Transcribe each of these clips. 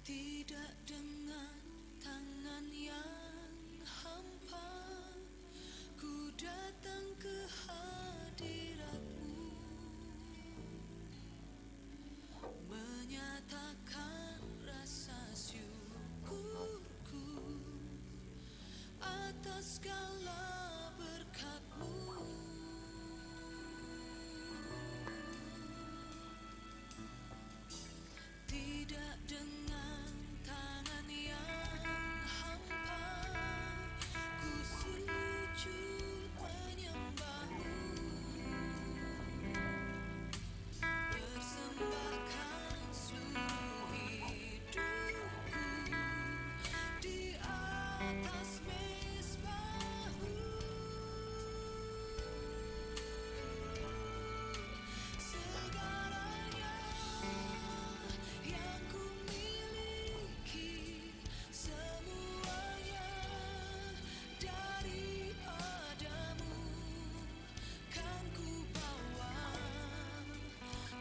Tidak dengan tangan yang hampa, ku datang ke hadirat-Mu, menyatakan rasa syukurku atas segala berkat-Mu. Tidak dengan tangan yang hampa, ku sujud menyembah-Mu, persembahkan seluruh hidupku di atas mezbah-Mu. Segalanya yang ku miliki, semuanya daripada-Mu, kan ku bawa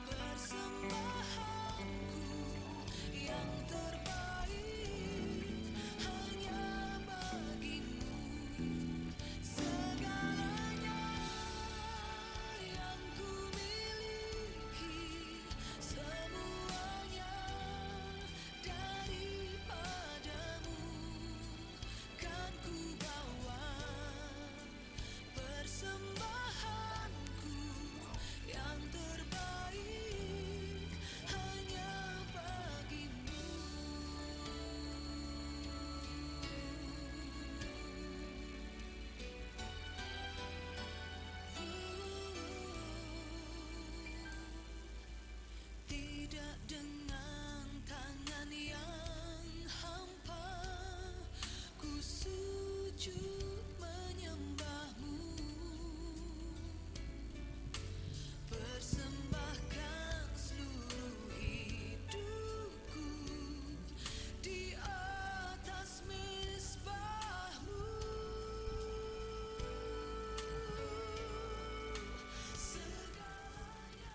persembahanku yang terbaik hanya bagi-Mu. Segalanya yang ku miliki, semuanya daripada-Mu, kan ku bawa persembahanku yang terbaik hanya bagi-Mu. Tidak dengan tangan yang hampa, ku sujud menyembah-Mu, persembahkan seluruh hidupku di atas mezbah-Mu. Segalanya.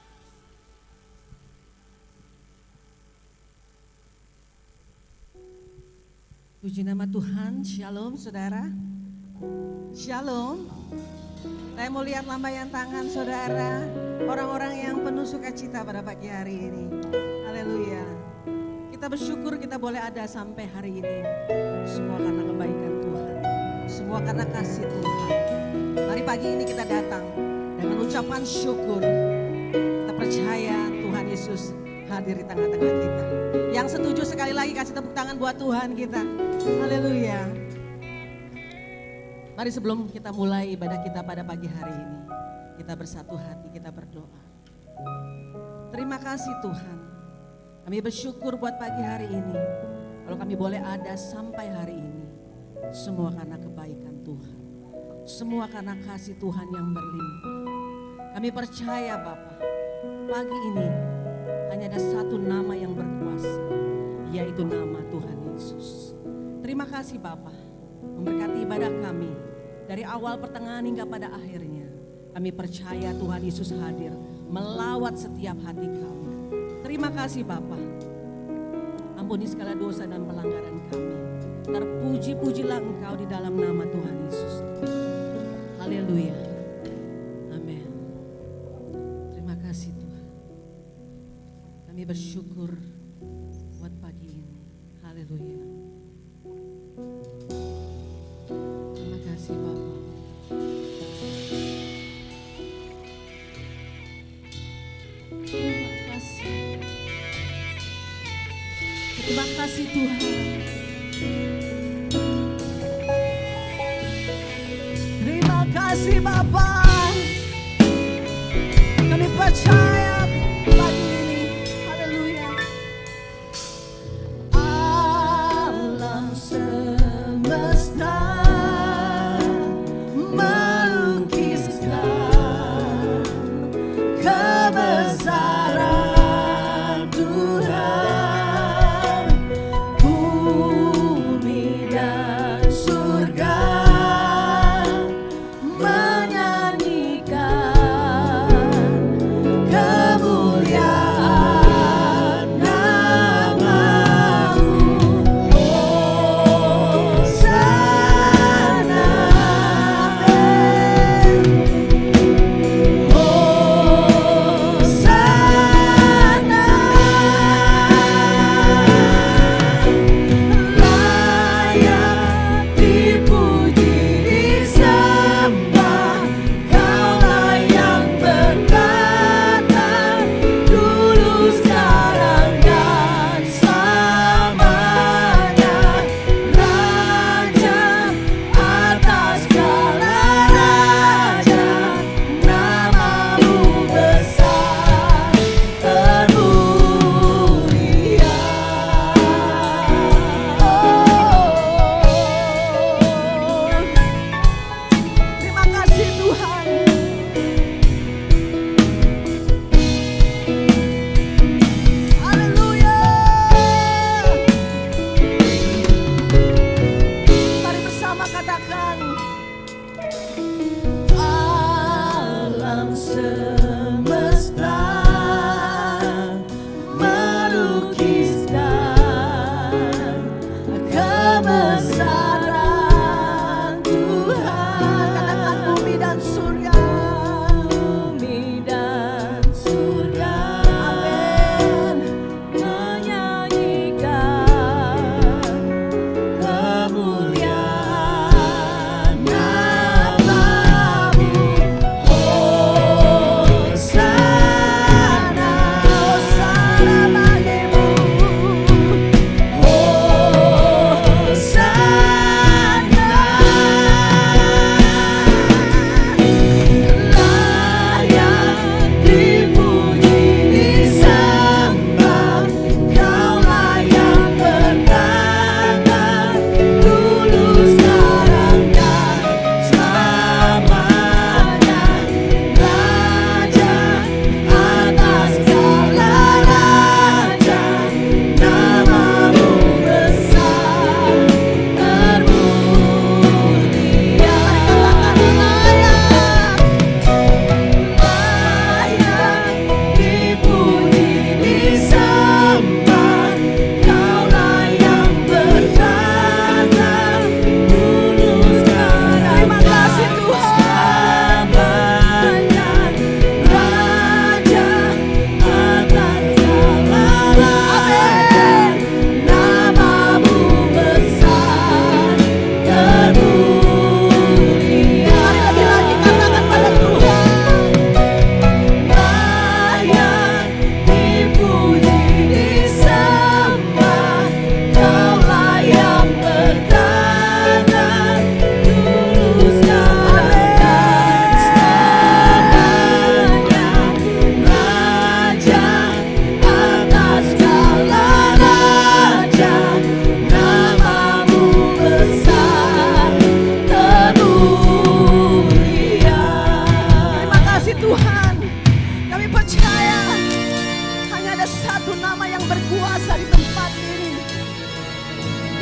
Puji nama Tuhan, shalom saudara. Shalom. Saya mau lihat lambaian tangan saudara, orang-orang yang penuh sukacita pada pagi hari ini. Haleluya. Kita bersyukur kita boleh ada sampai hari ini. Semua karena kebaikan Tuhan, semua karena kasih Tuhan. Mari pagi ini kita datang dengan ucapan syukur. Kita percaya Tuhan Yesus hadir di tengah-tengah kita. Yang setuju sekali lagi kasih tepuk tangan buat Tuhan kita. Haleluya. Mari sebelum kita mulai ibadah kita pada pagi hari ini, kita bersatu hati, kita berdoa. Terima kasih Tuhan. Kami bersyukur buat pagi hari ini. Kalau kami boleh ada sampai hari ini, semua karena kebaikan Tuhan. Semua karena kasih Tuhan yang berlimpah. Kami percaya Bapa, pagi ini hanya ada satu nama yang berkuasa, yaitu nama Tuhan Yesus. Terima kasih Bapa, memberkati ibadah kami dari awal pertengahan hingga pada akhirnya. Kami percaya Tuhan Yesus hadir melawat setiap hati kami. Terima kasih Bapa, ampuni segala dosa dan pelanggaran kami. Terpuji-pujilah Engkau di dalam nama Tuhan Yesus. Haleluya. Amin. Terima kasih Tuhan. Kami bersyukur buat pagi ini. Haleluya. Terima kasih Bapak. Terima kasih. Terima kasih Tuhan. Terima kasih Bapak. Kami percaya pagi ini. Haleluya.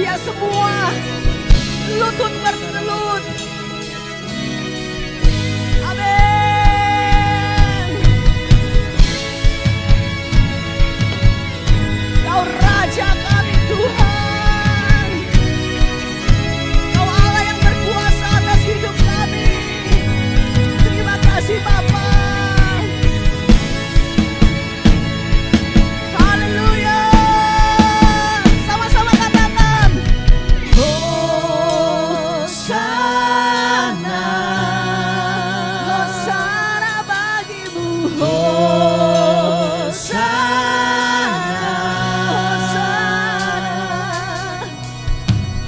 Biar semua lutut bertelut. Amin. Kau Raja kami Tuhan. Kau Allah yang berkuasa atas hidup kami. Terima kasih Bapa. Haleluya. Sama-sama katakan. Hosana. Hosana bagimu. Hosana.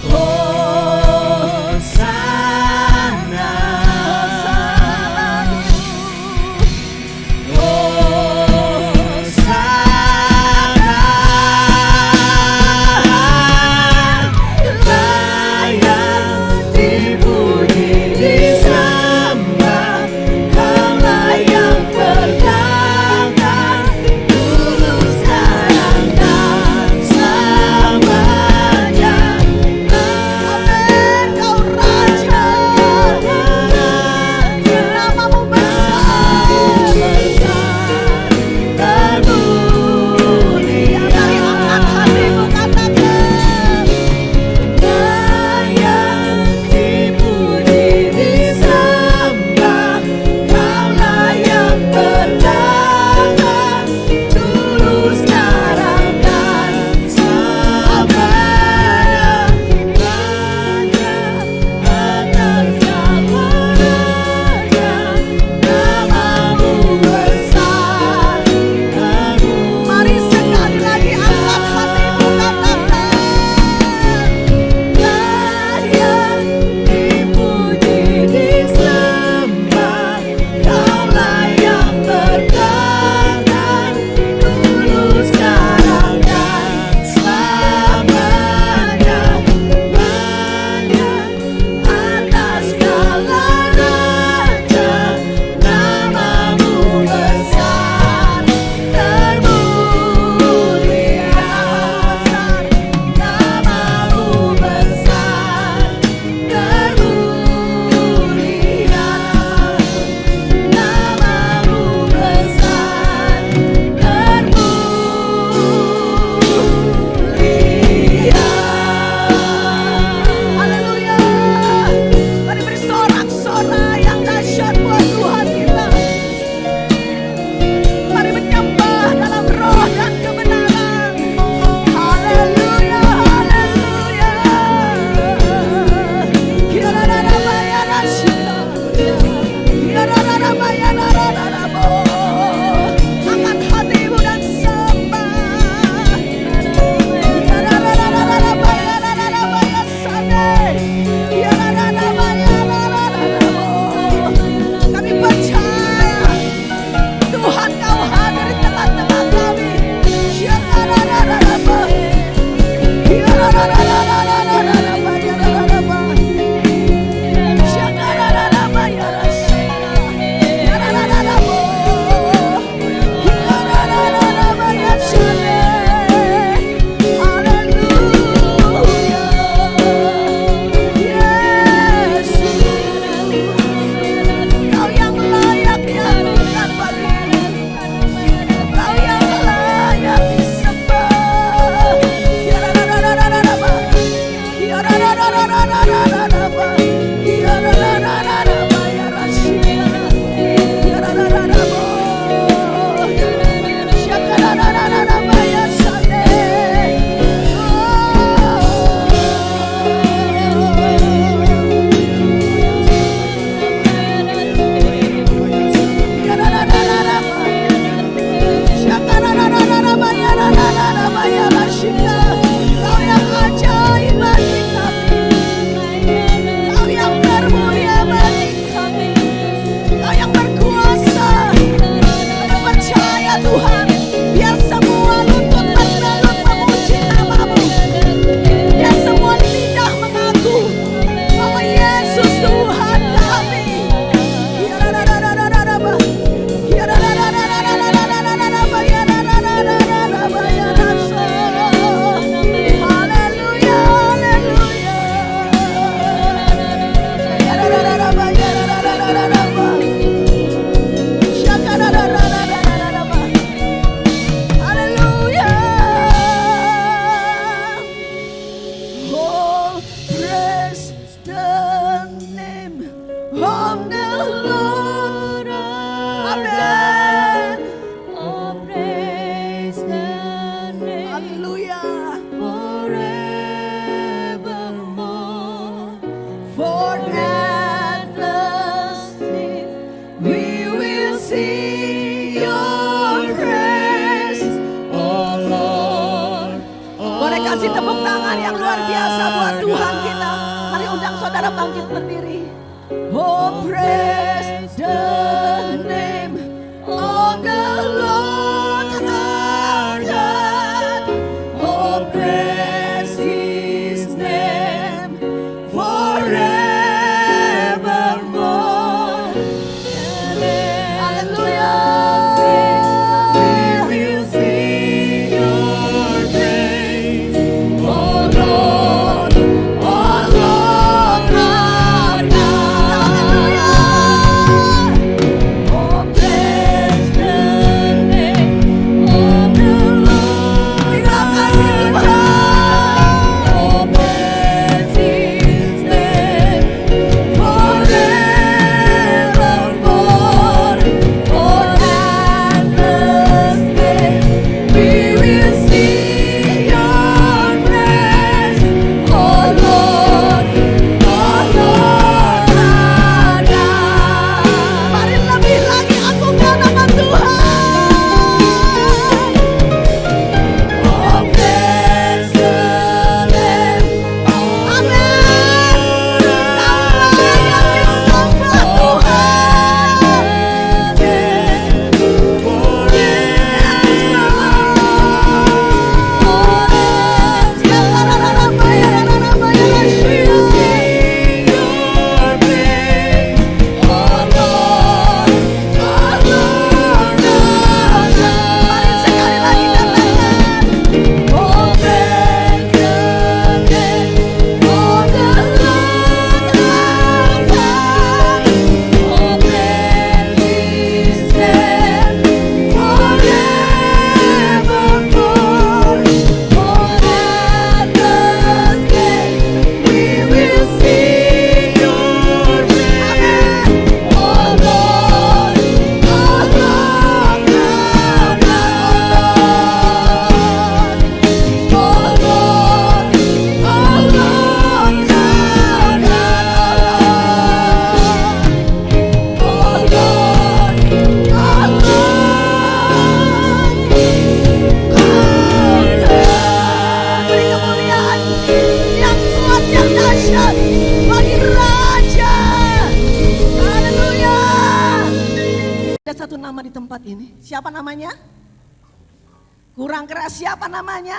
Hosana. Hosana. Haleluya. Forevermore, for endless days, we will sing your praise, oh Lord. Boleh kasih tepuk tangan yang luar biasa buat Tuhan kita. Mari undang saudara bangkit berdiri. Oh, praise the name of the Lord our God. Oh, praise His name forevermore. Hallelujah. We will sing your praise, oh Lord, oh Lord our God. Hallelujah. Oh, praise the name of the Lord. Terima kasih Tuhan. Oh, praise His name forevermore. For endless days, we will sing your praise, oh Lord, our God. Mari lebih lagi agungkan nama Tuhan. Oh, praise the Lamb. Amin. Kau layak disembah Tuhan. Mari sekali lagi katakan, oh praise the name of the Lord our God. Oh praise His name forevermore. For endless days, we will sing your praise, oh Lord, oh Lord our God. Oh Lord, oh Lord our God. Oh Lord, our God. Beri kemuliaan yang kuat, yang dahsyat bagi Raja. Haleluya. Ada satu nama di tempat ini. Siapa namanya? Kurang keras, siapa namanya?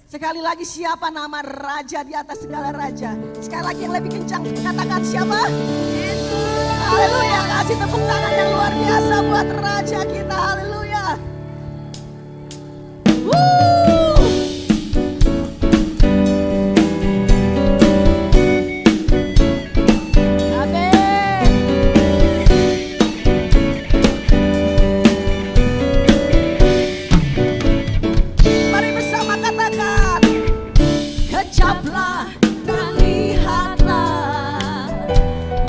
Sekali lagi, siapa nama Raja di atas segala raja? Sekali lagi yang lebih kencang, katakan siapa? Haleluya, kasih tepuk tangan yang luar biasa buat Raja kita. Haleluya. Woo! Amin. Mari bersama katakan, kejaplah dan lihatlah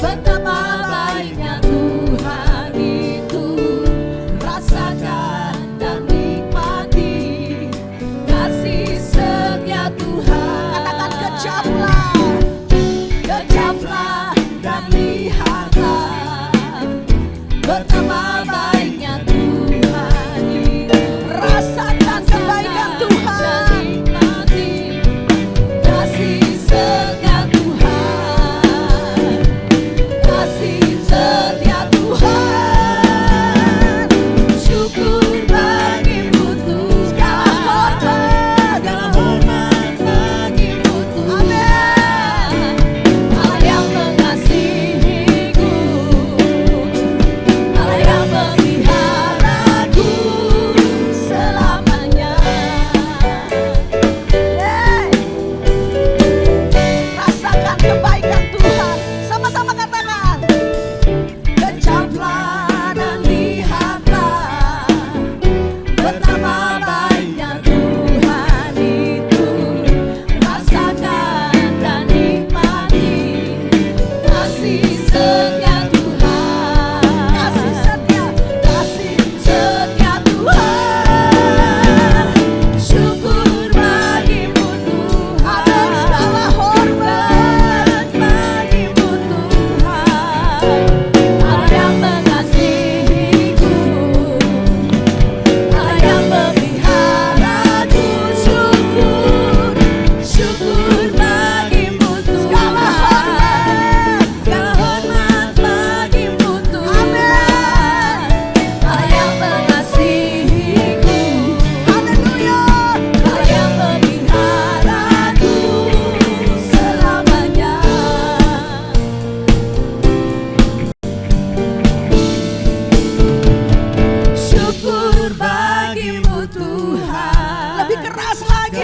betapa baiknya Tuhan itu. Rasakan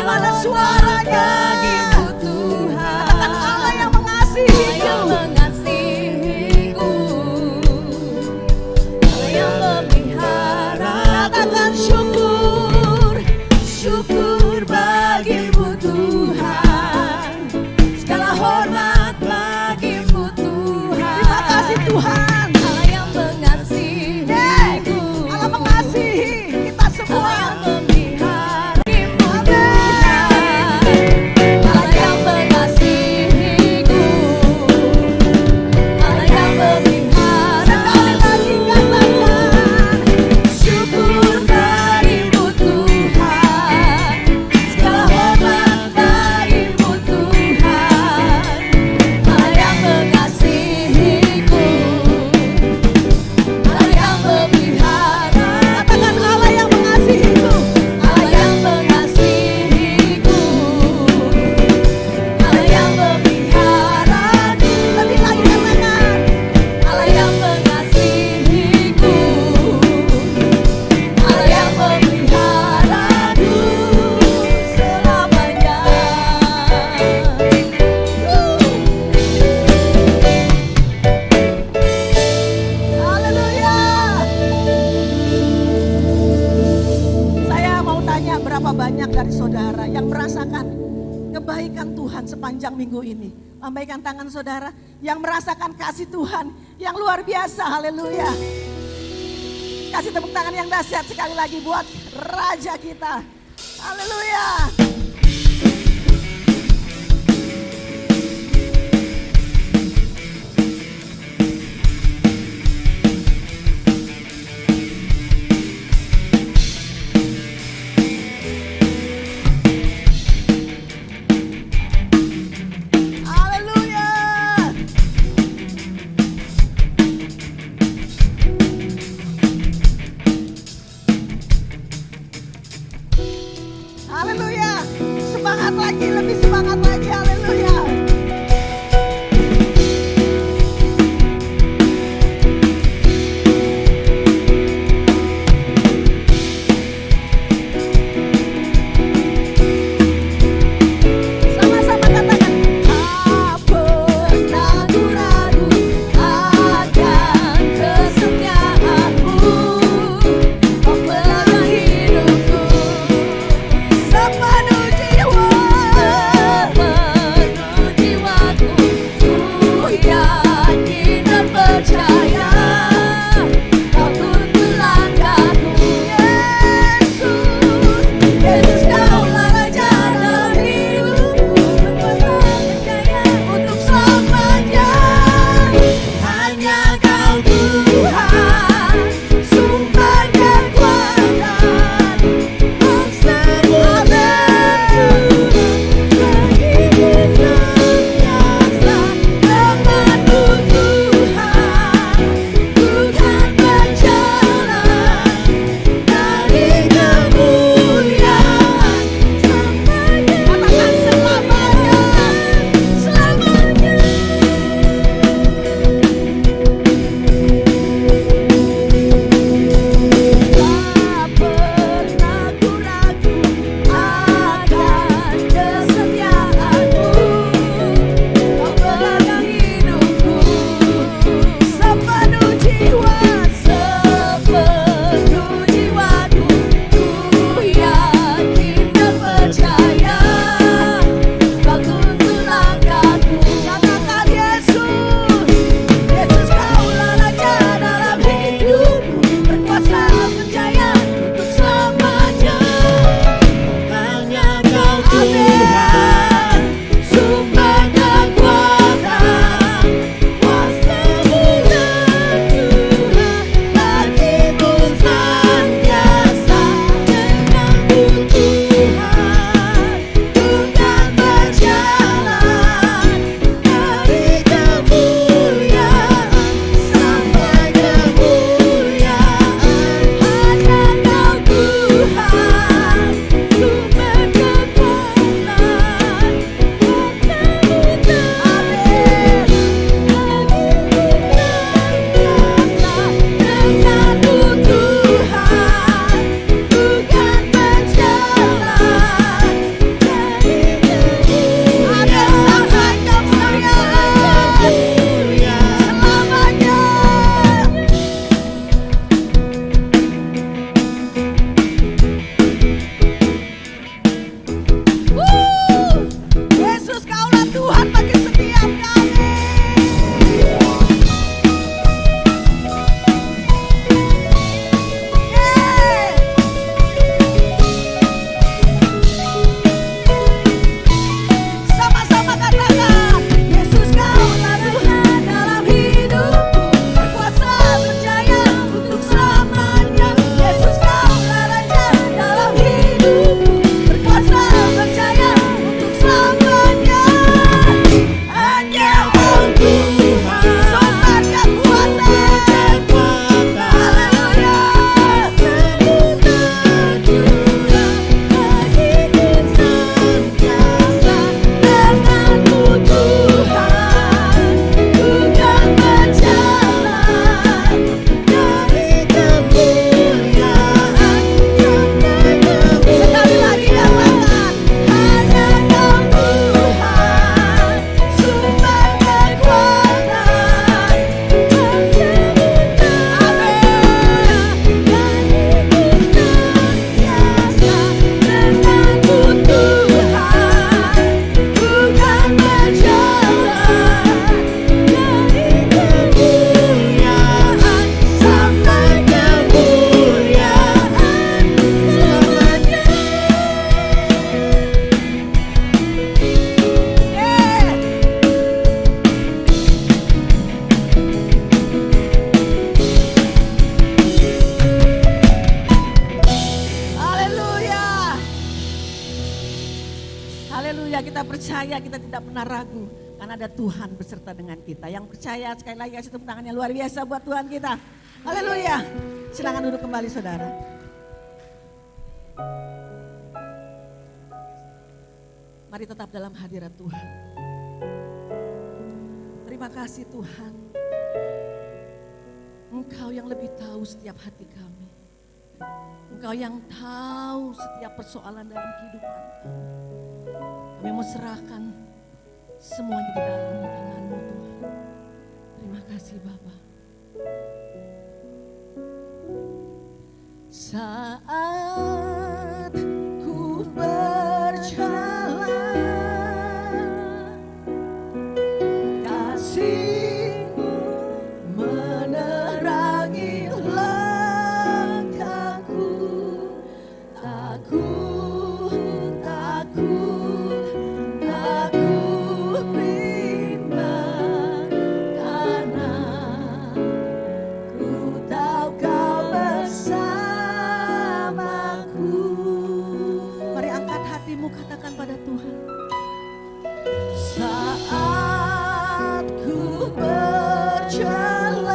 mana suaranya? Katakan Allah yang mengasihiku. Katakan syukur, syukur bagimu Tuhan. Segala hormat bagimu Tuhan. Terima kasih Tuhan. Allah yang mengasihiku, Allah mengasihi kita semua. Allah yang memeliharaimu Tuhan. Allah yang mengasihiku, Allah yang Sekali lagi katakan syukur bagimu Tuhan. Segala hormat bagimu Tuhan. Allah yang mengasihiku, Allah yang memelihara. katakan Allah yang mengasihiku. Allah yang mengasihiku, Allah yang memeliharaku. Lebih lagi katakan Allah yang mengasihiku, Allah yang memeliharaku selamanya. haleluya. Saya mau tanya berapa banyak dari saudara yang merasakan kebaikan Tuhan sepanjang minggu ini. Lambaikan tangan saudara yang merasakan kasih Tuhan yang luar biasa. Haleluya. Kasih tepuk tangan yang dahsyat sekali lagi buat Raja kita. Haleluya. Haleluya. Haleluya. Semangat lagi, lebih semangat lagi. Haleluya. Sama-sama katakan, apa Ragu ragu akan kesetiaanmu, pemegang hidupku. sepenuh jiwa. Yesus, Kaulah Tuhan bagi setiap kami. Sama-sama katakan, Yesus Kaulah Tuhan dalam hidupku, berkuasa berjaya untuk selamanya. Yesus Kaulah Raja dalam hidupku, berkuasa berjaya untuk selamanya. Hanya Tuhan, sumber kekuatan. Haleluya. Denganmu Tuhan, ku kan berjalan dari kemuliaan sampai kemuliaan. Sekali lagi katakan, hanya Kau Tuhan, sumber kekuatan. Amin. Dan hidup senantiasa denganmu Tuhan, ku kan berjalan dari kemuliaan sampai kemuliaan selamanya. Haleluya. Haleluya, kita percaya, kita tidak pernah ragu karena ada Tuhan beserta dengan kita. Yang percaya sekali lagi kasih tepuk tangannya luar biasa buat Tuhan kita. Haleluya. Silakan duduk kembali saudara. Mari tetap dalam hadirat Tuhan. Terima kasih Tuhan. Engkau yang lebih tahu setiap hati kami. Engkau yang tahu setiap persoalan dalam kehidupan kami. Kami mau serahkan semuanya di dalam tangan-Mu Tuhan. Terima kasih Bapa. Saat ku berjalan, kasih-Mu menerangi langkahku. Takut bimbang karena ku tahu Kau bersamaku. Mari angkat hatimu, katakan pada Tuhan. Saat ku berjalan,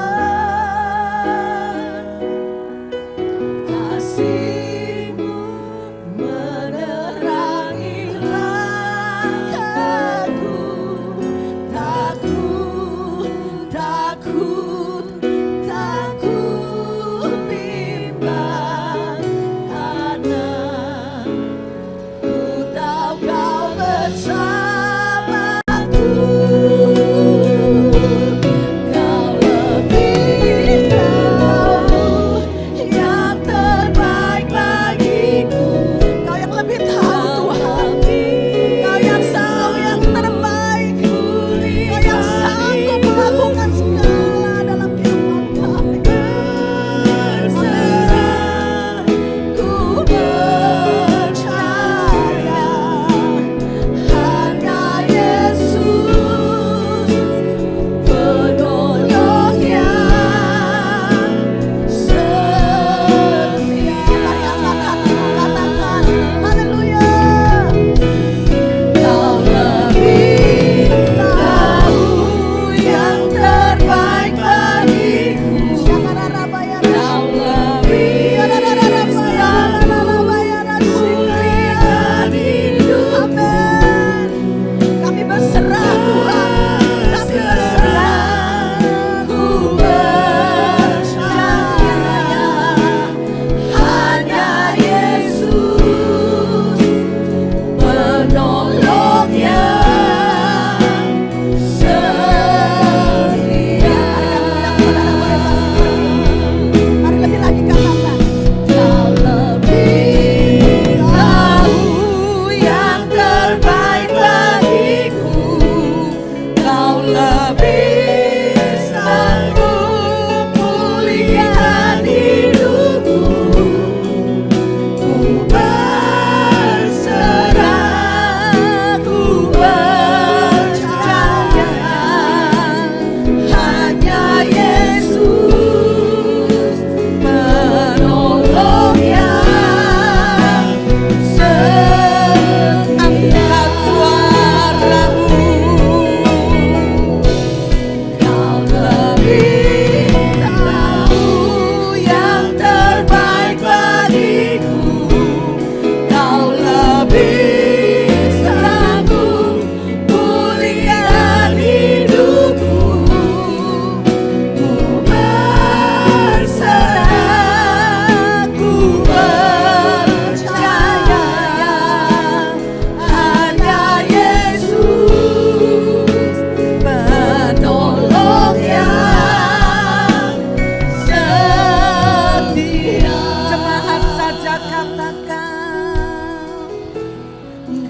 kasih-Mu menerangi langkahku. Takut bimbang karena ku tahu Kau bersamaku.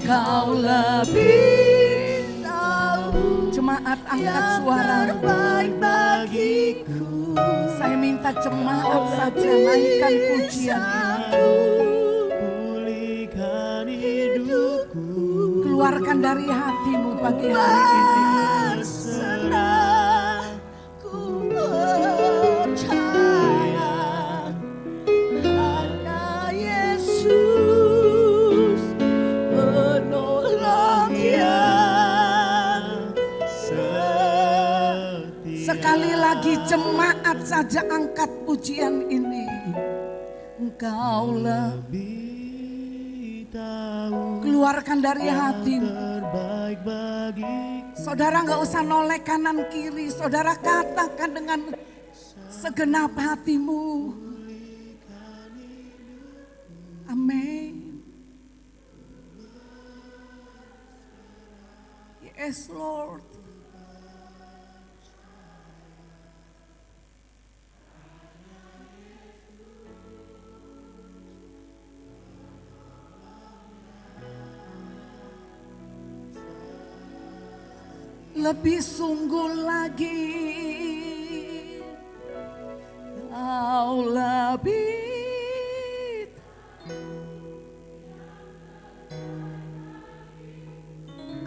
Engkau lebih tahu. Jemaat angkat Yang suara. terbaik bagiku. Saya minta jemaat saja naikkan pujian ini. Pulihkan hidupku, Keluarkan dari hatimu pagi hari ini. Berserah ku percaya hanya Yesus penolong yang setia. Sekali lagi jemaat saja angkat pujian ini. Engkau Lebih tahu keluarkan dari hatimu. terbaik bagiku. Saudara nggak usah noleh kanan kiri. Saudara katakan dengan segenap hatimu. Amin. Yes Lord. Lebih sungguh lagi Kau lebih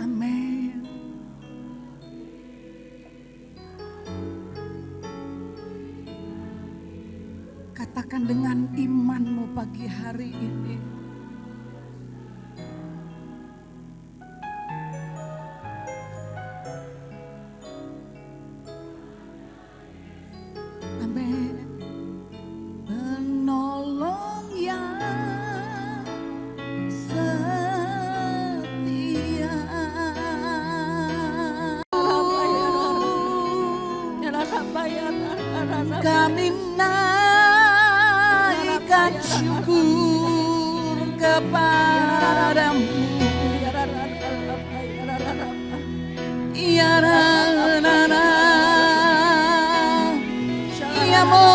amin. Katakan dengan imanmu pagi hari ini. Amin. Penolong yang setia. Kami naikkan syukur kepadamu. Ya Rana, ya Mo,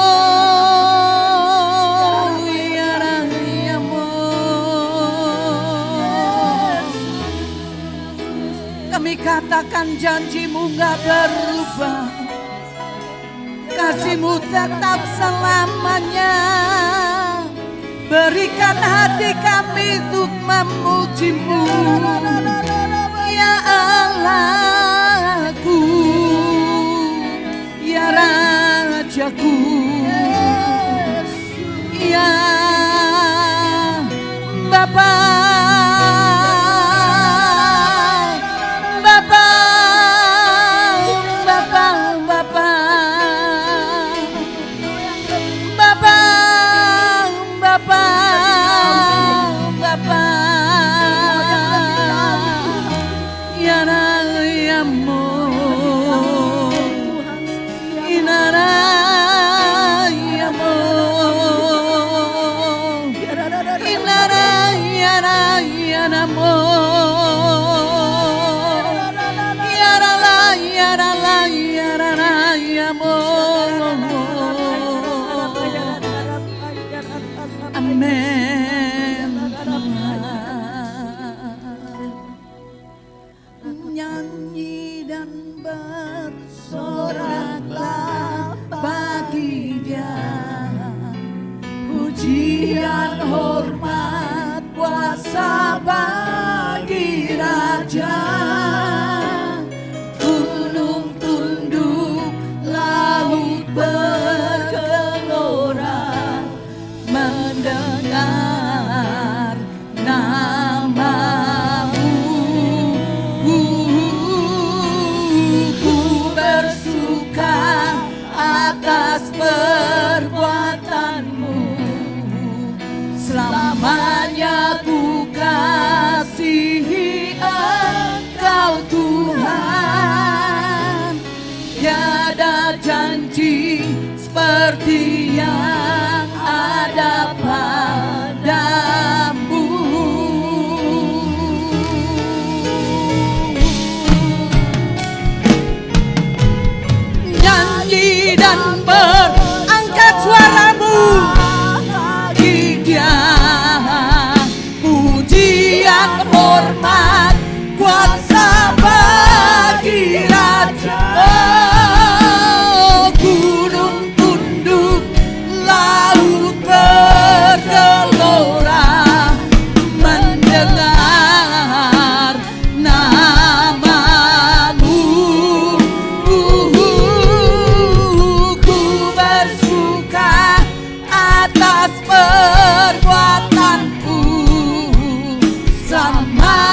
ya Rana, ya Mo. Kami katakan janjimu gak berubah. Kasihmu tetap selamanya. Berikan hati kami untuk memujimu, ya Allahku, ya Rajaku, ya Bapa, Bapa, Bapa, Bapa. Bapa, Bapa, Bapa, ya Rayamu, Inara Yamu, Inara Yaramu, Yarala Yarala Yararayamu. Amin. Nyanyi dan bersoraklah bagi Dia, pujian hormat kuasa bagi Raja. Gunung tunduk, laut bergelora mendengar namamu.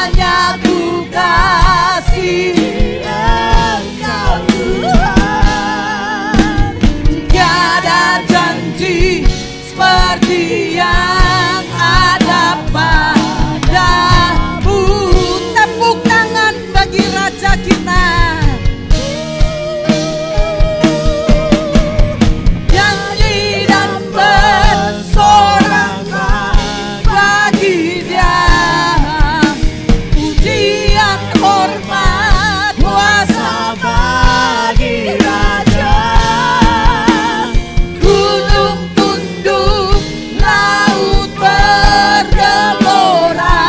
Selamanya ku kasih Engkau Tuhan. Tiada janji seperti yang ada padamu. Tepuk tangan bagi Raja kita. Nyanyi dan bersorak bagi Dia. Pujian, hormat, kuasa bagi Raja. Gunung tunduk, laut bergelora,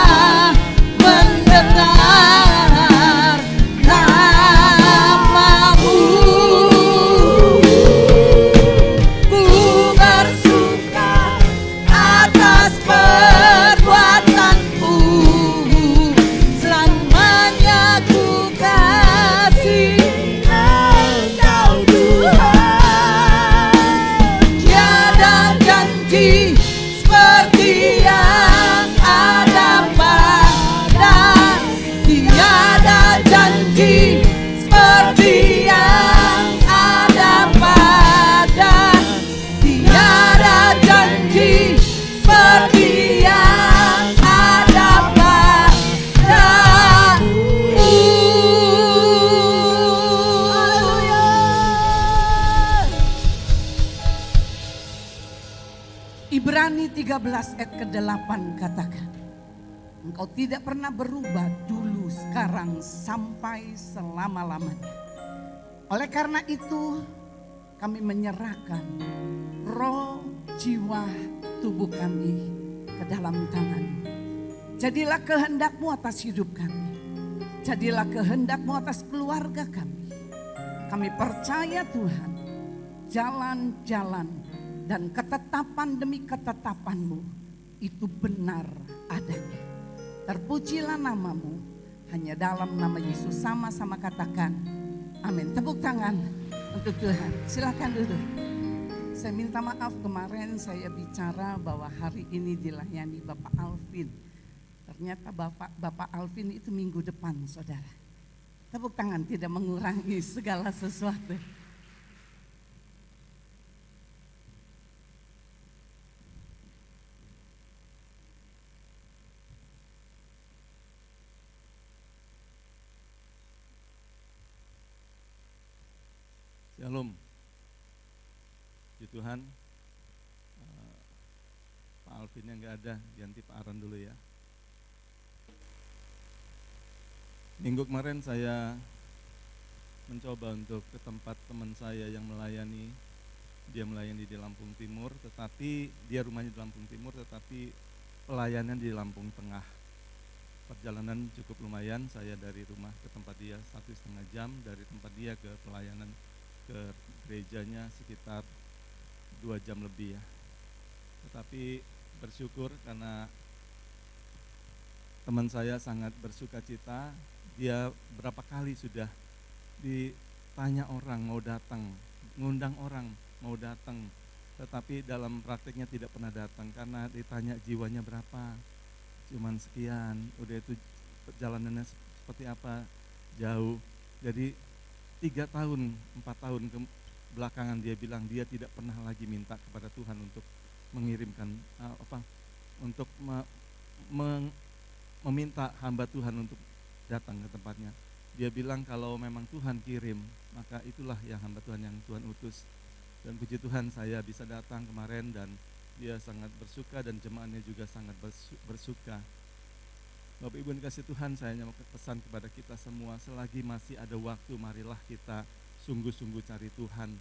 mendengar namamu. Ku bersuka atas perbuatanmu. Selamanya ku kasih Engkau Tuhan. Tiada janji seperti yang ada pada. Tiada janji seperti yang ada pada. Tiada janji seperti yang ada padamu. Ibrani 13 ayat ke-8 katakan, Engkau tidak pernah berubah dulu, sekarang, sampai selama-lamanya. Oleh karena itu, kami menyerahkan roh, jiwa, tubuh kami ke dalam tangan-Mu. Jadilah kehendak-Mu atas hidup kami. Jadilah kehendak-Mu atas keluarga kami. Kami percaya Tuhan, jalan-jalan dan ketetapan demi ketetapan-Mu itu benar adanya. Terpujilah nama-Mu, hanya dalam nama Yesus. Sama-sama katakan amin. Tepuk tangan untuk Tuhan. Silakan duduk. Saya minta maaf kemarin saya bicara bahwa hari ini dilayani Bapak Alvin. Ternyata Bapak Alvin itu minggu depan, saudara. Tepuk tangan tidak mengurangi segala sesuatu. Shalom. Puji Tuhan. Pak Alvin yang nggak ada, ganti Pak Aran dulu ya. Minggu kemarin saya mencoba untuk ke tempat teman saya yang melayani. Dia melayani di Lampung Timur, tetapi dia rumahnya di Lampung Timur, tetapi pelayanan di Lampung Tengah. Perjalanan cukup lumayan, saya dari rumah ke tempat dia 1,5 jam, dari tempat dia ke pelayanan ke gerejanya sekitar 2 jam lebih ya. Tetapi bersyukur karena teman saya sangat bersuka cita. Dia berapa kali sudah ditanya orang mau datang, ngundang orang mau datang, tetapi dalam prakteknya tidak pernah datang karena ditanya jiwanya berapa, cuman sekian, udah itu perjalanannya seperti apa, jauh. Jadi 3 tahun, 4 tahun ke belakangan dia bilang dia tidak pernah lagi minta kepada Tuhan untuk mengirimkan untuk meminta hamba Tuhan untuk datang ke tempatnya. Dia bilang kalau memang Tuhan kirim, maka itulah yang hamba Tuhan yang Tuhan utus. Dan puji Tuhan saya bisa datang kemarin dan dia sangat bersuka dan jemaatnya juga sangat bersuka. Bapak Ibu yang dikasih Tuhan, saya mau pesan kepada kita semua, selagi masih ada waktu, marilah kita sungguh-sungguh cari Tuhan.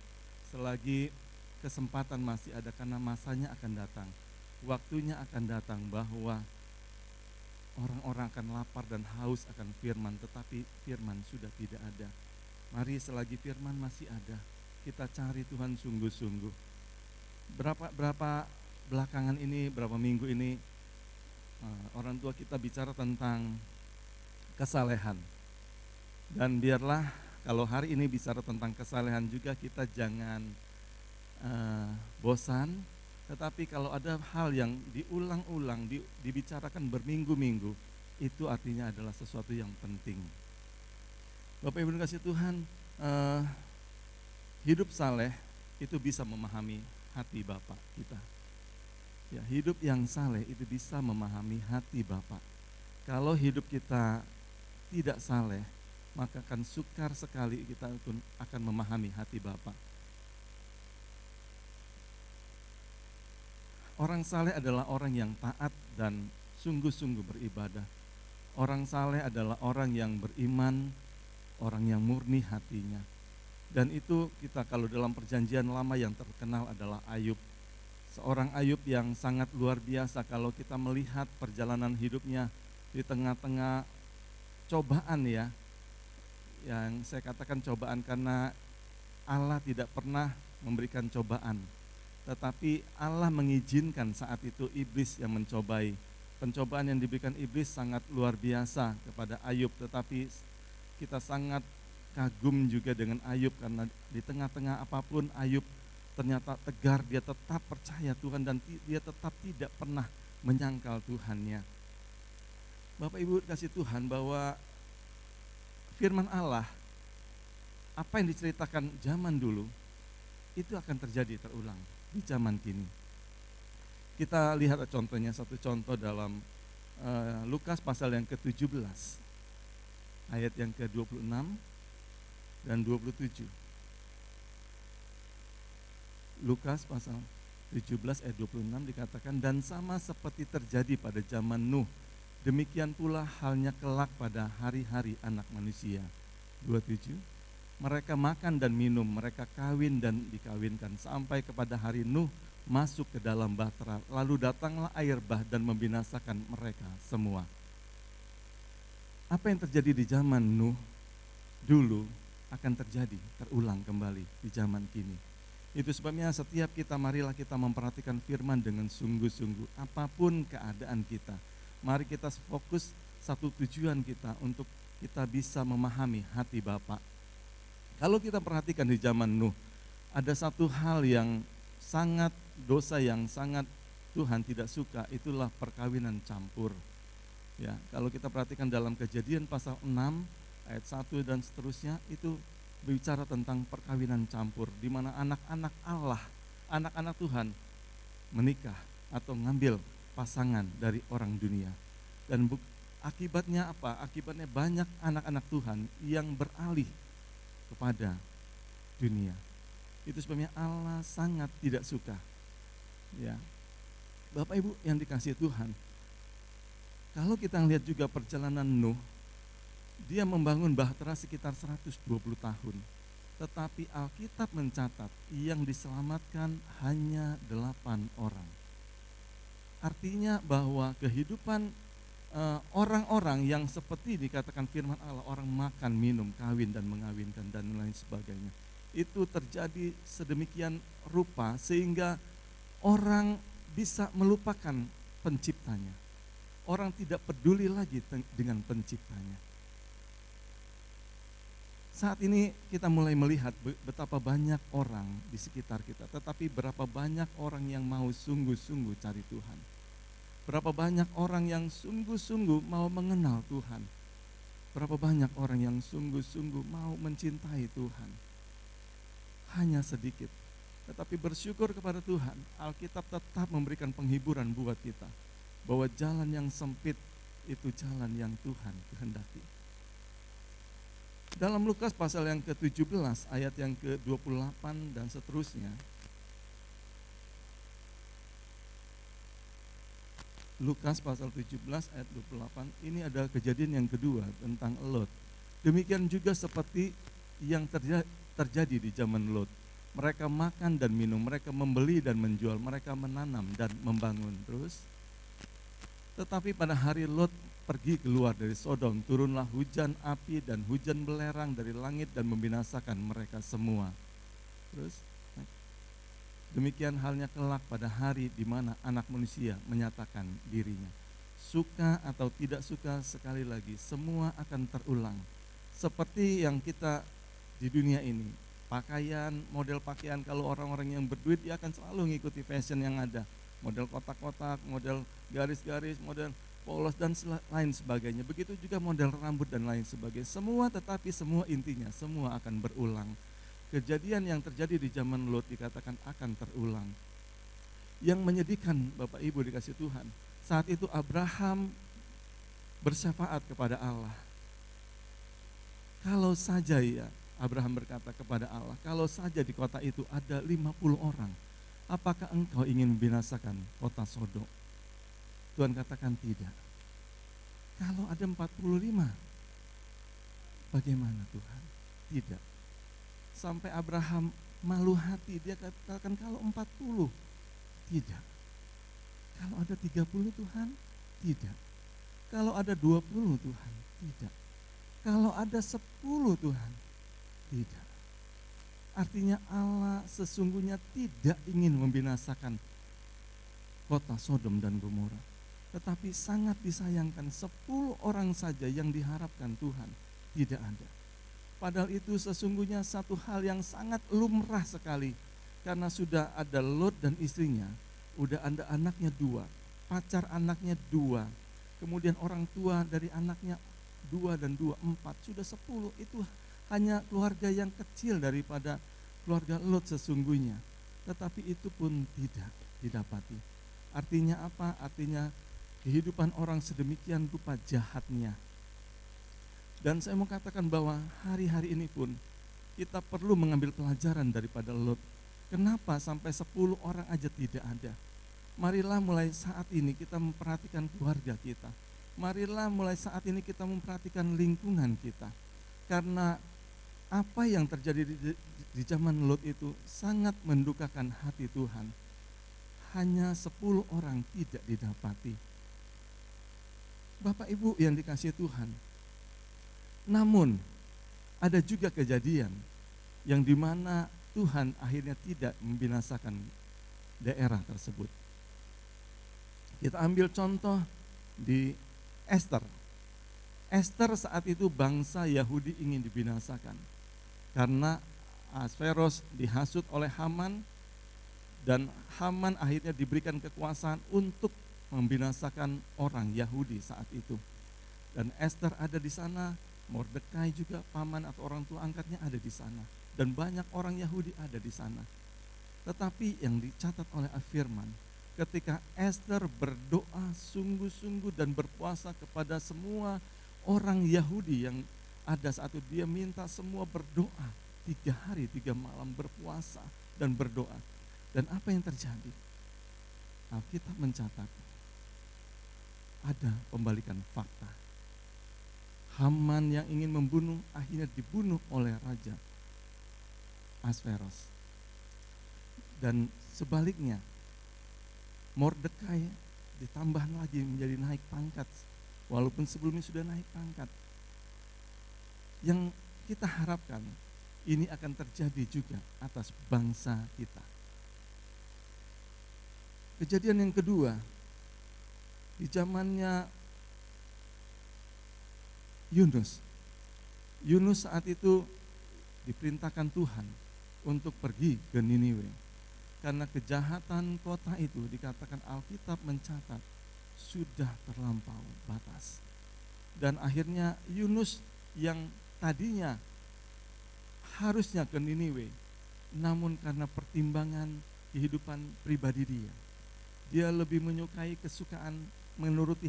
Selagi kesempatan masih ada, karena masanya akan datang, waktunya akan datang bahwa orang-orang akan lapar dan haus akan firman, tetapi firman sudah tidak ada. Mari selagi firman masih ada, kita cari Tuhan sungguh-sungguh. Berapa belakangan ini, berapa minggu ini, orang tua kita bicara tentang kesalehan. Dan biarlah kalau hari ini bicara tentang kesalehan juga kita jangan bosan. Tetapi kalau ada hal yang diulang-ulang, dibicarakan berminggu-minggu, itu artinya adalah sesuatu yang penting. Bapak Ibu kasih Tuhan, hidup saleh itu bisa memahami hati Bapa kita. Ya, hidup yang saleh itu bisa memahami hati Bapa. Kalau hidup kita tidak saleh, maka akan sukar sekali kita akan memahami hati Bapa. Orang saleh adalah orang yang taat dan sungguh-sungguh beribadah. Orang saleh adalah orang yang beriman, orang yang murni hatinya. Dan itu kita kalau dalam perjanjian lama yang terkenal adalah Ayub. Seorang Ayub yang sangat luar biasa kalau kita melihat perjalanan hidupnya di tengah-tengah cobaan ya. Yang saya katakan cobaan karena Allah tidak pernah memberikan cobaan. Tetapi Allah mengizinkan saat itu iblis yang mencobai. Pencobaan yang diberikan iblis sangat luar biasa kepada Ayub, tetapi kita sangat kagum juga dengan Ayub karena di tengah-tengah apapun Ayub ternyata tegar, dia tetap percaya Tuhan dan dia tetap tidak pernah menyangkal Tuhannya. Bapak Ibu kasih Tuhan bahwa firman Allah, apa yang diceritakan zaman dulu, itu akan terjadi terulang di zaman kini. Kita lihat contohnya, satu contoh dalam Lukas pasal yang ke-17 ayat yang ke-26 dan 27. Lukas pasal 17 ayat 26 dikatakan, dan sama seperti terjadi pada zaman Nuh, demikian pula halnya kelak pada hari-hari anak manusia. 27. Mereka makan dan minum, mereka kawin dan dikawinkan, sampai kepada hari Nuh masuk ke dalam bahtera, lalu datanglah air bah dan membinasakan mereka semua. Apa yang terjadi di zaman Nuh dulu akan terjadi, terulang kembali di zaman kini. Itu sebabnya setiap kita, marilah kita memperhatikan firman dengan sungguh-sungguh, apapun keadaan kita. Mari kita fokus satu tujuan kita untuk kita bisa memahami hati Bapa. Kalau kita perhatikan di zaman Nuh, ada satu hal yang sangat, dosa yang sangat Tuhan tidak suka, itulah perkawinan campur. Ya, kalau kita perhatikan dalam Kejadian pasal 6 ayat 1 dan seterusnya, itu berbicara tentang perkawinan campur, di mana anak-anak Allah, anak-anak Tuhan menikah atau ngambil pasangan dari orang dunia. Dan akibatnya apa? Akibatnya banyak anak-anak Tuhan yang beralih kepada dunia. Itu sebabnya Allah sangat tidak suka. Ya, Bapak Ibu yang dikasihi Tuhan, kalau kita lihat juga perjalanan Nuh, dia membangun bahtera sekitar 120 tahun. Tetapi Alkitab mencatat yang diselamatkan hanya 8 orang. Artinya bahwa kehidupan orang-orang yang seperti dikatakan firman Allah, orang makan, minum, kawin dan mengawinkan dan lain sebagainya, itu terjadi sedemikian rupa sehingga orang bisa melupakan penciptanya. Orang tidak peduli lagi dengan penciptanya. Saat ini kita mulai melihat betapa banyak orang di sekitar kita, tetapi berapa banyak orang yang mau sungguh-sungguh cari Tuhan. Berapa banyak orang yang sungguh-sungguh mau mengenal Tuhan. Berapa banyak orang yang sungguh-sungguh mau mencintai Tuhan. Hanya sedikit. Tetapi bersyukur kepada Tuhan, Alkitab tetap memberikan penghiburan buat kita. Bahwa jalan yang sempit itu jalan yang Tuhan kehendaki. Dalam Lukas pasal yang ke-17 ayat yang ke-28 dan seterusnya, Lukas pasal 17 ayat 28, ini ada kejadian yang kedua tentang Lot. Demikian juga seperti yang terjadi di zaman Lot. Mereka makan dan minum, mereka membeli dan menjual, mereka menanam dan membangun terus. Tetapi pada hari Lot pergi keluar dari Sodom, turunlah hujan api dan hujan belerang dari langit dan membinasakan mereka semua. Terus, demikian halnya kelak pada hari di mana anak manusia menyatakan dirinya. Suka atau tidak suka, sekali lagi semua akan terulang. Seperti yang kita di dunia ini, pakaian, model pakaian, kalau orang-orang yang berduit dia akan selalu mengikuti fashion yang ada. Model kotak-kotak, model garis-garis, model polos dan lain sebagainya. Begitu juga model rambut dan lain sebagainya. Semua, tetapi semua intinya semua akan berulang. Kejadian yang terjadi di zaman Lot dikatakan akan terulang. Yang menyedihkan Bapak Ibu dikasih Tuhan, saat itu Abraham bersyafaat kepada Allah. Kalau saja ya, Abraham berkata kepada Allah, kalau saja di kota itu ada 50 orang, apakah engkau ingin membinasakan kota Sodom? Tuhan katakan tidak. Kalau ada 45, bagaimana Tuhan? Tidak. Sampai Abraham malu hati, dia katakan kalau 40, tidak. Kalau ada 30 Tuhan, tidak. Kalau ada 20 Tuhan, tidak. Kalau ada 10 Tuhan, tidak. Artinya Allah sesungguhnya tidak ingin membinasakan kota Sodom dan Gomora. Tetapi sangat disayangkan 10 orang saja yang diharapkan Tuhan tidak ada. Padahal itu sesungguhnya satu hal yang sangat lumrah sekali. Karena sudah ada Lot dan istrinya, udah ada anaknya 2, pacar anaknya 2, kemudian orang tua dari anaknya 2 dan 2, 4, sudah 10. Itu hanya keluarga yang kecil daripada keluarga Lot sesungguhnya. Tetapi itu pun tidak didapati. Artinya apa? Artinya kehidupan orang sedemikian rupa jahatnya. Dan saya mau katakan bahwa hari-hari ini pun kita perlu mengambil pelajaran daripada Lot. Kenapa sampai 10 orang aja tidak ada? Marilah mulai saat ini kita memperhatikan keluarga kita. Marilah mulai saat ini kita memperhatikan lingkungan kita. Karena apa yang terjadi di zaman Lot itu sangat mendukakan hati Tuhan. Hanya 10 orang tidak didapati. Bapak Ibu yang dikasihi Tuhan. Namun ada juga kejadian yang dimana Tuhan akhirnya tidak membinasakan daerah tersebut. Kita ambil contoh di Esther. Esther saat itu bangsa Yahudi ingin dibinasakan. Karena Ahasveros dihasut oleh Haman dan Haman akhirnya diberikan kekuasaan untuk membinasakan orang Yahudi saat itu. Dan Esther ada di sana, Mordekai juga paman atau orang tua angkatnya ada di sana. Dan banyak orang Yahudi ada di sana. Tetapi yang dicatat oleh Al-Firman, ketika Esther berdoa sungguh-sungguh dan berpuasa kepada semua orang Yahudi yang ada saat itu, dia minta semua berdoa 3 hari 3 malam berpuasa dan berdoa. Dan apa yang terjadi? Alkitab mencatat ada pembalikan fakta. Haman yang ingin membunuh akhirnya dibunuh oleh Raja Ahasveros. Dan sebaliknya, Mordekai ditambah lagi menjadi naik pangkat, walaupun sebelumnya sudah naik pangkat. Yang kita harapkan ini akan terjadi juga atas bangsa kita. Kejadian yang kedua, di zamannya Yunus. Yunus saat itu diperintahkan Tuhan untuk pergi ke Niniwe. Karena kejahatan kota itu dikatakan Alkitab mencatat sudah terlampau batas. Dan akhirnya Yunus yang tadinya harusnya ke Niniwe, namun karena pertimbangan kehidupan pribadi dia lebih menyukai kesukaan menuruti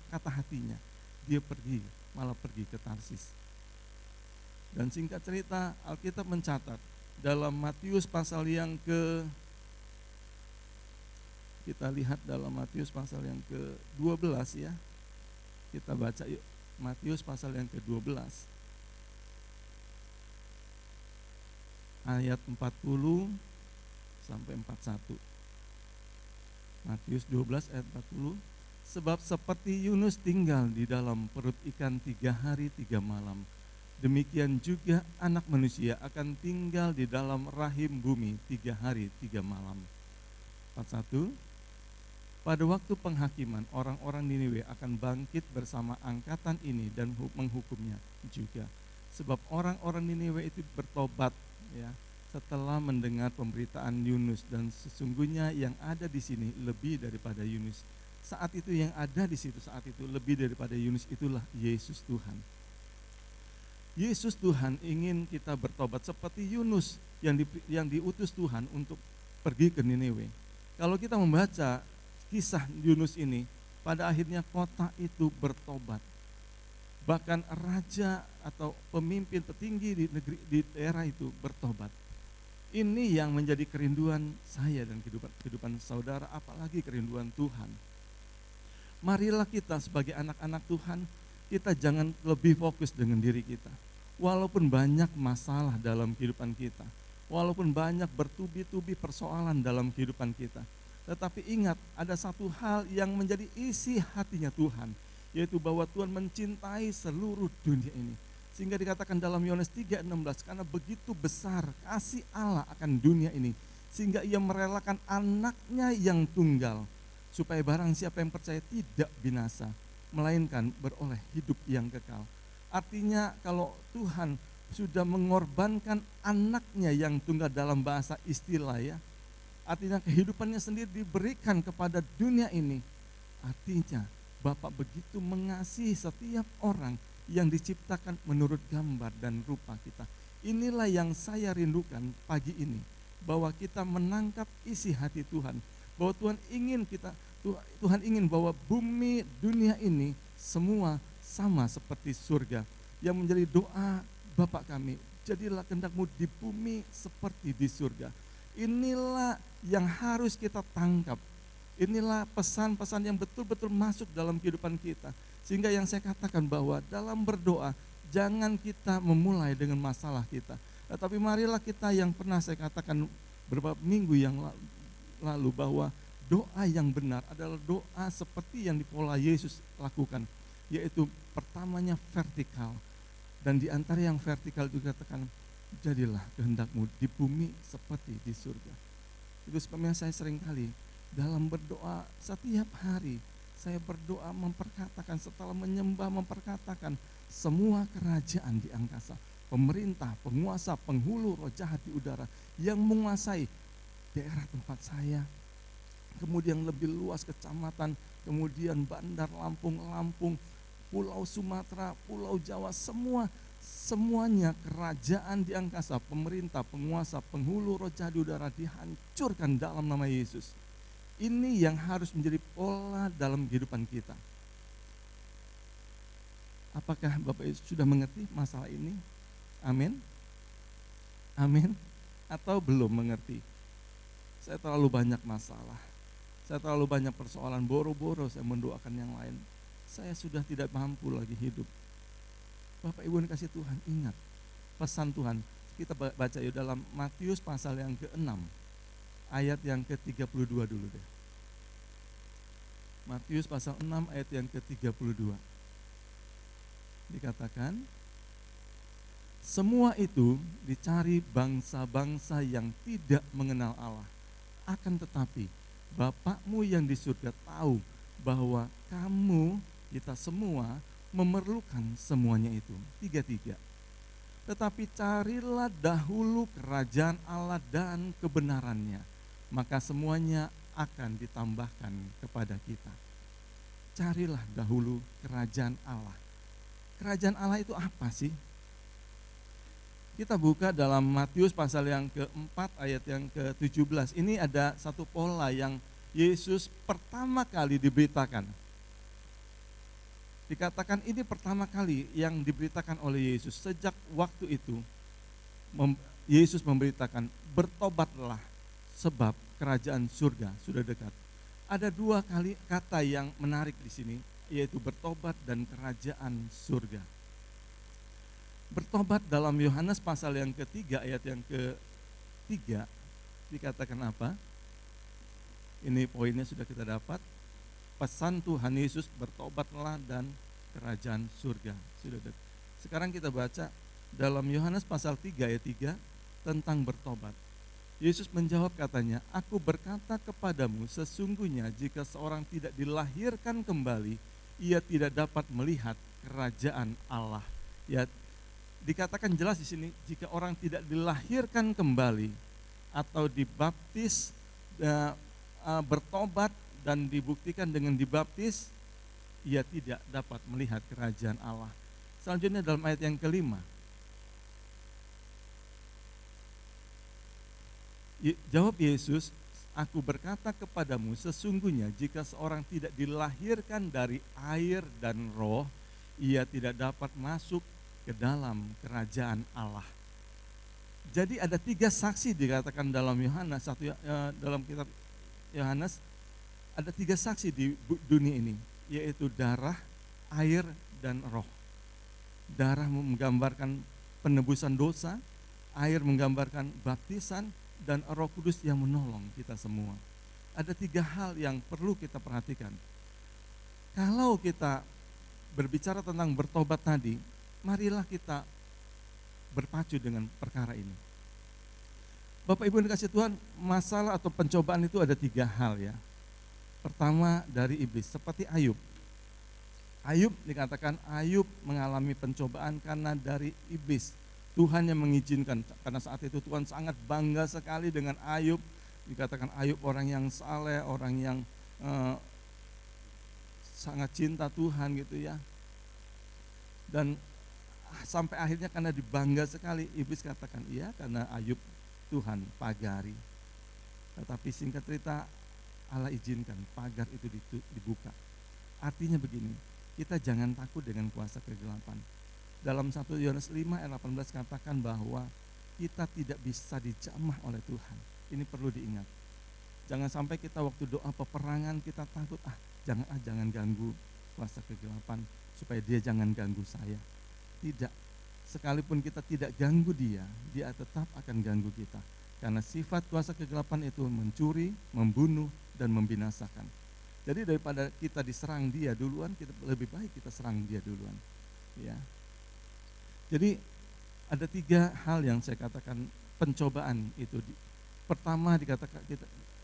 kata hatinya. Dia malah pergi ke Tarsis. Dan singkat cerita, Alkitab mencatat dalam Matius pasal yang kita lihat dalam Matius pasal yang ke-12 ya. Kita baca yuk, Matius pasal yang ke-12. Ayat 40 sampai 41. Matius 12 ayat 40. Sebab seperti Yunus tinggal di dalam perut ikan 3 hari 3 malam, demikian juga anak manusia akan tinggal di dalam rahim bumi 3 hari 3 malam. 41. Pada waktu penghakiman, orang-orang Niniwe akan bangkit bersama angkatan ini dan menghukumnya juga. Sebab orang-orang Niniwe itu bertobat ya, setelah mendengar pemberitaan Yunus, dan sesungguhnya yang ada di sini lebih daripada Yunus. saat itu yang ada di situ saat itu lebih daripada Yunus itulah Yesus Tuhan. Yesus Tuhan ingin kita bertobat seperti Yunus yang diutus Tuhan untuk pergi ke Niniwe. Kalau kita membaca kisah Yunus ini, pada akhirnya kota itu bertobat. Bahkan raja atau pemimpin petinggi di daerah itu bertobat. Ini yang menjadi kerinduan saya dan kehidupan saudara, apalagi kerinduan Tuhan. Marilah kita sebagai anak-anak Tuhan, kita jangan lebih fokus dengan diri kita. Walaupun banyak masalah dalam kehidupan kita, walaupun banyak bertubi-tubi persoalan dalam kehidupan kita, tetapi ingat ada satu hal yang menjadi isi hatinya Tuhan, yaitu bahwa Tuhan mencintai seluruh dunia ini. Sehingga dikatakan dalam Yohanes 3:16, karena begitu besar kasih Allah akan dunia ini, sehingga ia merelakan anaknya yang tunggal, supaya barang siapa yang percaya tidak binasa, melainkan beroleh hidup yang kekal. Artinya kalau Tuhan sudah mengorbankan anaknya yang tunggal dalam bahasa istilah ya, artinya kehidupannya sendiri diberikan kepada dunia ini. Artinya Bapa begitu mengasihi setiap orang yang diciptakan menurut gambar dan rupa kita. Inilah yang saya rindukan pagi ini, bahwa kita menangkap isi hati Tuhan, bahwa Tuhan ingin bahwa bumi dunia ini semua sama seperti surga. Yang menjadi doa Bapa kami, jadilah kehendak-Mu di bumi seperti di surga. Inilah yang harus kita tangkap. Inilah pesan-pesan yang betul-betul masuk dalam kehidupan kita. Sehingga yang saya katakan bahwa dalam berdoa, jangan kita memulai dengan masalah kita. Tetapi marilah kita yang pernah saya katakan beberapa minggu yang lalu, bahwa doa yang benar adalah doa seperti yang pola Yesus lakukan. Yaitu pertamanya vertikal. Dan di antara yang vertikal juga katakan, jadilah kehendak-Mu di bumi seperti di surga. Itu sebabnya saya seringkali dalam berdoa setiap hari, saya berdoa memperkatakan, setelah menyembah memperkatakan semua kerajaan di angkasa, pemerintah, penguasa, penghulu roh jahat di udara yang menguasai daerah tempat saya, kemudian lebih luas kecamatan, kemudian Bandar Lampung, Pulau Sumatera, Pulau Jawa, semuanya kerajaan di angkasa, pemerintah, penguasa, penghulu roh jahat di udara dihancurkan dalam nama Yesus. Ini yang harus menjadi pola dalam kehidupan kita. Apakah Bapak Ibu sudah mengerti masalah ini? Amin. Amin. Atau belum mengerti? Saya terlalu banyak masalah. Saya terlalu banyak persoalan, boro-boro saya mendoakan yang lain. Saya sudah tidak mampu lagi hidup. Bapak Ibu yang kasih Tuhan, ingat pesan Tuhan. Kita baca yuk dalam Matius pasal yang ke-6. Ayat yang ke-32 dulu deh. Matius pasal 6 ayat yang ke-32. Dikatakan, semua itu dicari bangsa-bangsa yang tidak mengenal Allah. Akan tetapi Bapakmu yang di surga tahu bahwa kamu, kita semua memerlukan semuanya itu. 3. Tetapi carilah dahulu kerajaan Allah dan kebenarannya, maka semuanya akan ditambahkan kepada kita. Carilah dahulu kerajaan Allah. Kerajaan Allah itu apa sih? Kita buka dalam Matius pasal yang ke-4 ayat yang ke-17. Ini ada satu pola yang Yesus pertama kali diberitakan. Dikatakan ini pertama kali yang diberitakan oleh Yesus. Sejak waktu itu Yesus memberitakan, bertobatlah sebab kerajaan surga sudah dekat. Ada 2 kali kata yang menarik di sini, yaitu bertobat dan kerajaan surga. Bertobat dalam Yohanes pasal yang ke-3 ayat yang ke-3 dikatakan apa? Ini poinnya sudah kita dapat. Pesan Tuhan Yesus, bertobatlah dan kerajaan surga sudah dekat. Sekarang kita baca dalam Yohanes pasal 3 ayat 3 tentang bertobat. Yesus menjawab katanya, aku berkata kepadamu, sesungguhnya jika seorang tidak dilahirkan kembali, ia tidak dapat melihat kerajaan Allah. Ya, dikatakan jelas di sini, jika orang tidak dilahirkan kembali atau dibaptis, bertobat dan dibuktikan dengan dibaptis, ia tidak dapat melihat kerajaan Allah. Selanjutnya dalam ayat yang kelima, jawab Yesus, aku berkata kepadamu, sesungguhnya jika seorang tidak dilahirkan dari air dan roh, ia tidak dapat masuk ke dalam kerajaan Allah. Jadi ada 3 saksi dikatakan dalam Yohanes, dalam kitab Yohanes ada 3 saksi di dunia ini, yaitu darah, air, dan roh. Darah menggambarkan penebusan dosa, air menggambarkan baptisan, dan Roh Kudus yang menolong kita semua. Ada 3 hal yang perlu kita perhatikan. Kalau kita berbicara tentang bertobat tadi, marilah kita berpacu dengan perkara ini. Bapak Ibu yang dikasihi Tuhan, masalah atau pencobaan itu ada 3 hal ya. Pertama dari iblis, seperti Ayub. Ayub dikatakan Ayub mengalami pencobaan karena dari iblis. Tuhan yang mengizinkan, karena saat itu Tuhan sangat bangga sekali dengan Ayub. Dikatakan Ayub orang yang saleh, orang yang sangat cinta Tuhan gitu ya. Dan sampai akhirnya karena dibangga sekali, iblis katakan iya karena Ayub Tuhan pagari. Tetapi singkat cerita Allah izinkan pagar itu dibuka. Artinya begini, kita jangan takut dengan kuasa kegelapan. Dalam 1 Yohanes 5 ayat 18 katakan bahwa kita tidak bisa dijamah oleh Tuhan. Ini perlu diingat. Jangan sampai kita waktu doa peperangan kita takut, jangan ganggu kuasa kegelapan supaya dia jangan ganggu saya. Tidak, sekalipun kita tidak ganggu dia tetap akan ganggu kita. Karena sifat kuasa kegelapan itu mencuri, membunuh, dan membinasakan. Jadi daripada kita diserang dia duluan, lebih baik kita serang dia duluan. Ya. Jadi ada 3 hal yang saya katakan pencobaan itu. Pertama dikatakan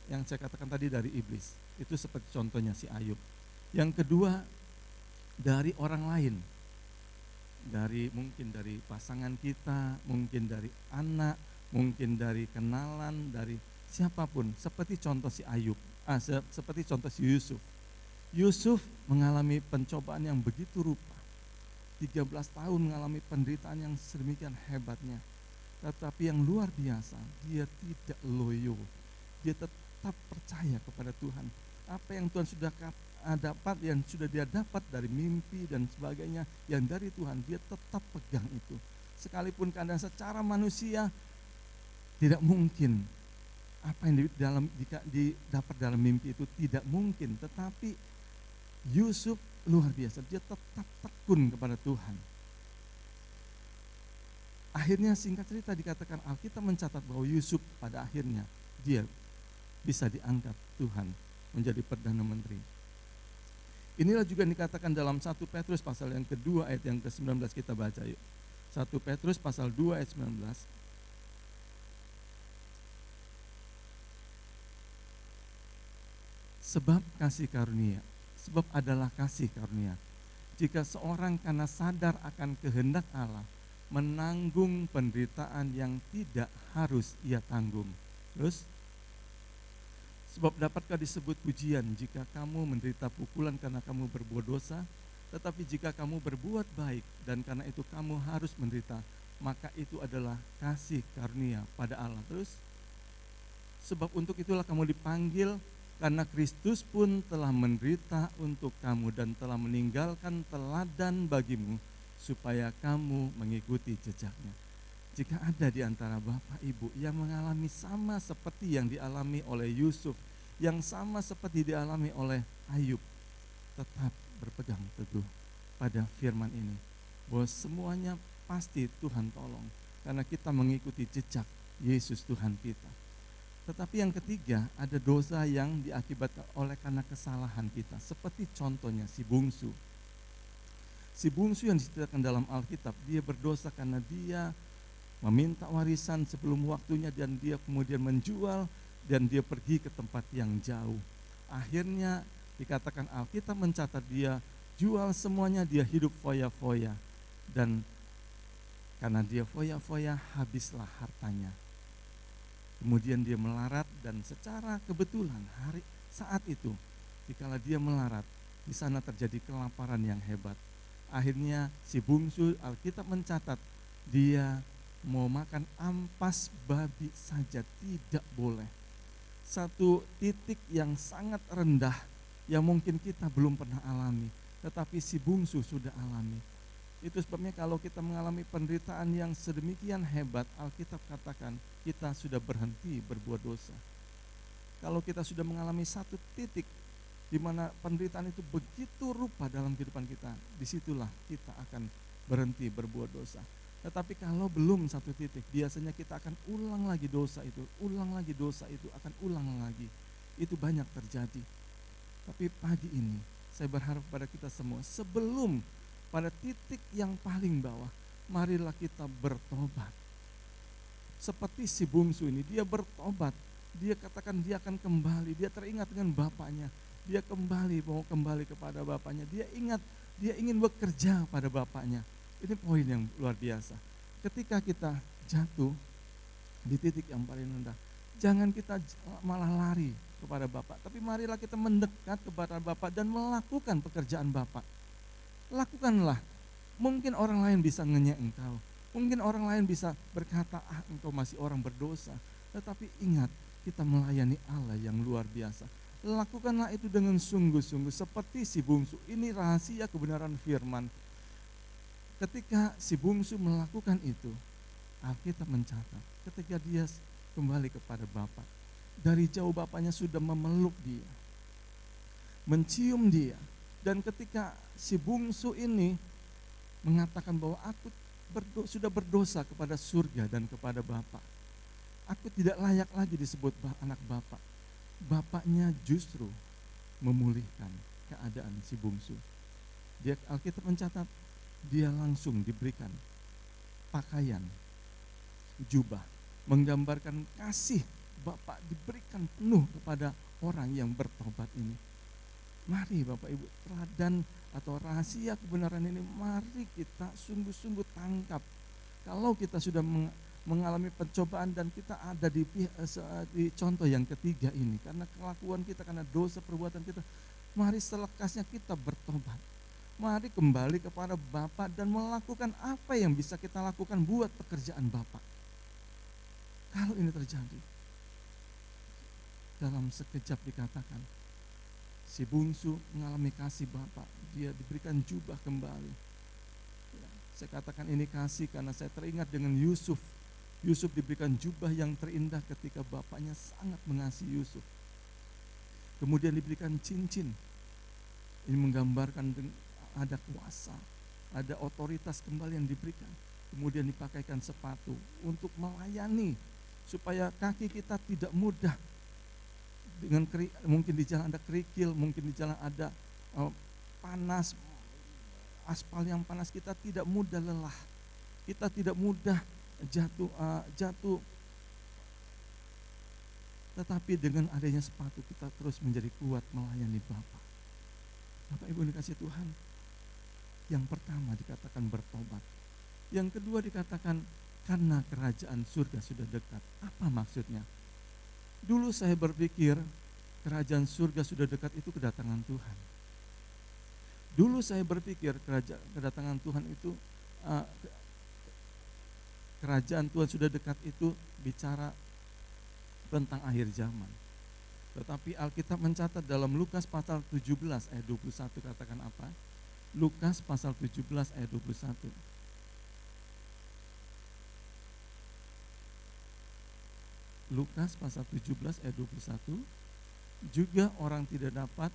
yang saya katakan tadi dari iblis. Itu seperti contohnya si Ayub. Yang kedua dari orang lain. Mungkin dari pasangan kita, mungkin dari anak, mungkin dari kenalan, dari siapapun. Seperti contoh si Ayub, seperti contoh si Yusuf. Yusuf mengalami pencobaan yang begitu rupa. 13 tahun mengalami penderitaan yang sedemikian hebatnya. Tetapi yang luar biasa, dia tidak loyo. Dia tetap percaya kepada Tuhan. Apa yang Tuhan sudah dapat, yang sudah dia dapat dari mimpi dan sebagainya, yang dari Tuhan, dia tetap pegang itu. Sekalipun kadang secara manusia tidak mungkin apa yang didapat dalam mimpi itu tidak mungkin, tetapi Yusuf luar biasa, dia tetap tekun kepada Tuhan. Akhirnya singkat cerita dikatakan Alkitab mencatat bahwa Yusuf pada akhirnya dia bisa diangkat Tuhan menjadi Perdana Menteri. Inilah juga dikatakan dalam 1 Petrus pasal yang kedua ayat yang ke-19, kita baca yuk. 1 Petrus pasal 2 ayat 19. Sebab adalah kasih karunia. Jika seorang karena sadar akan kehendak Allah menanggung penderitaan yang tidak harus ia tanggung. Terus, sebab dapatkah disebut pujian jika kamu menderita pukulan karena kamu berbuat dosa, tetapi jika kamu berbuat baik dan karena itu kamu harus menderita, maka itu adalah kasih karunia pada Allah. Terus, sebab untuk itulah kamu dipanggil, karena Kristus pun telah menderita untuk kamu dan telah meninggalkan teladan bagimu supaya kamu mengikuti jejaknya. Jika ada di antara Bapak Ibu yang mengalami sama seperti yang dialami oleh Yusuf, yang sama seperti dialami oleh Ayub, tetap berpegang teguh pada firman ini, bahwa semuanya pasti Tuhan tolong, karena kita mengikuti jejak Yesus Tuhan kita. Tetapi yang ketiga, ada dosa yang diakibatkan oleh karena kesalahan kita. Seperti contohnya si bungsu. Si bungsu yang diceritakan dalam Alkitab, dia berdosa karena dia meminta warisan sebelum waktunya dan dia kemudian menjual dan dia pergi ke tempat yang jauh. Akhirnya dikatakan Alkitab mencatat dia jual semuanya, dia hidup foya-foya. Dan karena dia foya-foya, habislah hartanya. Kemudian dia melarat dan secara kebetulan saat itu dikala dia melarat, di sana terjadi kelaparan yang hebat. Akhirnya si bungsu, Alkitab mencatat, dia mau makan ampas babi saja tidak boleh. Satu titik yang sangat rendah yang mungkin kita belum pernah alami, tetapi si bungsu sudah alami. Itu sebabnya kalau kita mengalami penderitaan yang sedemikian hebat, Alkitab katakan kita sudah berhenti berbuat dosa. Kalau kita sudah mengalami satu titik di mana penderitaan itu begitu rupa dalam kehidupan kita, disitulah kita akan berhenti berbuat dosa. Tetapi kalau belum satu titik, biasanya kita akan ulang lagi dosa itu, akan ulang lagi. Itu banyak terjadi. Tapi pagi ini, saya berharap pada kita semua, sebelum pada titik yang paling bawah, marilah kita bertobat. Seperti si bungsu ini, dia bertobat, dia katakan dia akan kembali, dia teringat dengan bapaknya, dia mau kembali kepada bapaknya, dia ingat, dia ingin bekerja pada bapaknya. Ini poin yang luar biasa. Ketika kita jatuh di titik yang paling rendah, jangan kita malah lari kepada Bapak, tapi marilah kita mendekat kepada Bapak dan melakukan pekerjaan Bapak. Lakukanlah. Mungkin orang lain bisa ngenyek engkau, mungkin orang lain bisa berkata, engkau masih orang berdosa. Tetapi ingat, kita melayani Allah yang luar biasa. Lakukanlah itu dengan sungguh-sungguh seperti si bungsu. Ini rahasia kebenaran firman. Ketika si bungsu melakukan itu, Alkitab mencatat ketika dia kembali kepada Bapak, dari jauh bapaknya sudah memeluk dia, mencium dia. Dan ketika si bungsu ini mengatakan bahwa aku sudah berdosa kepada surga dan kepada Bapak, aku tidak layak lagi disebut anak Bapak, bapaknya justru memulihkan keadaan si bungsu. Dia, Alkitab mencatat, dia langsung diberikan pakaian, jubah, menggambarkan kasih Bapak diberikan penuh kepada orang yang bertobat ini. Mari Bapak Ibu, teladan atau rahasia kebenaran ini mari kita sungguh-sungguh tangkap. Kalau kita sudah mengalami pencobaan dan kita ada di contoh yang ketiga ini, karena kelakuan kita, karena dosa perbuatan kita, mari selekasnya kita bertobat. Mari kembali kepada Bapa dan melakukan apa yang bisa kita lakukan buat pekerjaan Bapa. Kalau ini terjadi, dalam sekejap dikatakan, si bungsu mengalami kasih Bapa, dia diberikan jubah kembali. Ya, saya katakan ini kasih karena saya teringat dengan Yusuf. Yusuf diberikan jubah yang terindah ketika bapaknya sangat mengasihi Yusuf. Kemudian diberikan cincin. Ini menggambarkan ada kuasa, ada otoritas kembali yang diberikan. Kemudian dipakaikan sepatu untuk melayani, supaya kaki kita tidak mudah dengan mungkin di jalan ada kerikil, mungkin di jalan ada panas, aspal yang panas, kita tidak mudah lelah, kita tidak mudah jatuh. Tetapi dengan adanya sepatu kita terus menjadi kuat melayani Bapa. Bapak Ibu dikasih Tuhan, yang pertama dikatakan bertobat, yang kedua dikatakan karena kerajaan surga sudah dekat. Apa maksudnya? Dulu saya berpikir kerajaan surga sudah dekat itu kedatangan Tuhan. Dulu saya berpikir kedatangan Tuhan itu kerajaan Tuhan sudah dekat itu bicara tentang akhir zaman. Tetapi Alkitab mencatat dalam Lukas pasal 17 ayat 21, katakan apa? Lukas pasal 17 ayat 21. Lukas pasal 17 ayat 21, juga orang tidak dapat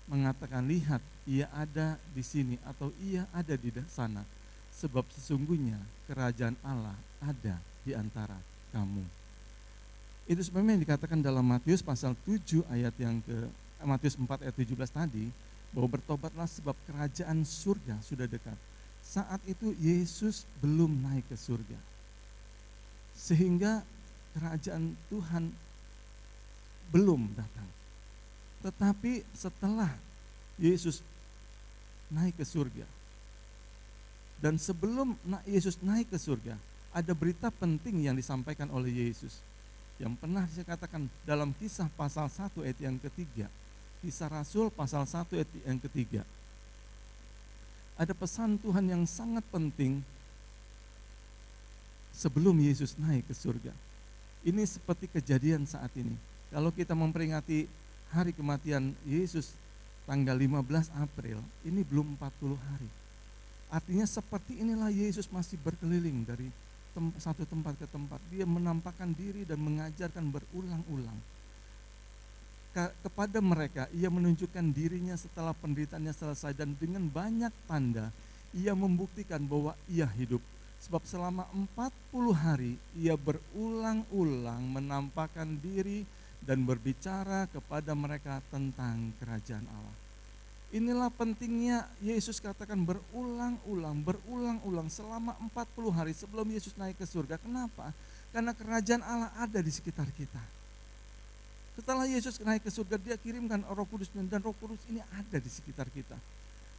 mengatakan, lihat ia ada di sini atau ia ada di sana, sebab sesungguhnya kerajaan Allah ada di antara kamu. Itu sebenarnya yang dikatakan dalam Matius pasal 7 ayat yang Matius 4 ayat 17 tadi, bahwa bertobatlah sebab kerajaan surga sudah dekat. Saat itu Yesus belum naik ke surga, sehingga kerajaan Tuhan belum datang. Tetapi setelah Yesus naik ke surga, dan sebelum Yesus naik ke surga, ada berita penting yang disampaikan oleh Yesus. yang pernah saya katakan dalam Kisah pasal 1 ayat yang ketiga, Kisah Rasul pasal 1 ayat yang ketiga, ada pesan Tuhan yang sangat penting sebelum Yesus naik ke surga. Ini seperti kejadian saat ini. Kalau kita memperingati hari kematian Yesus tanggal 15 April, ini belum 40 hari. Artinya seperti inilah Yesus masih berkeliling dari satu tempat ke tempat. Dia menampakkan diri dan mengajarkan berulang-ulang. Kepada mereka, ia menunjukkan dirinya setelah penderitaannya selesai, dan dengan banyak tanda, ia membuktikan bahwa ia hidup. Sebab selama 40 hari, ia berulang-ulang menampakkan diri dan berbicara kepada mereka tentang kerajaan Allah. Inilah pentingnya Yesus katakan berulang-ulang selama 40 hari sebelum Yesus naik ke surga. Kenapa? Karena kerajaan Allah ada di sekitar kita. Setelah Yesus naik ke surga, dia kirimkan Roh Kudus, dan Roh Kudus ini ada di sekitar kita.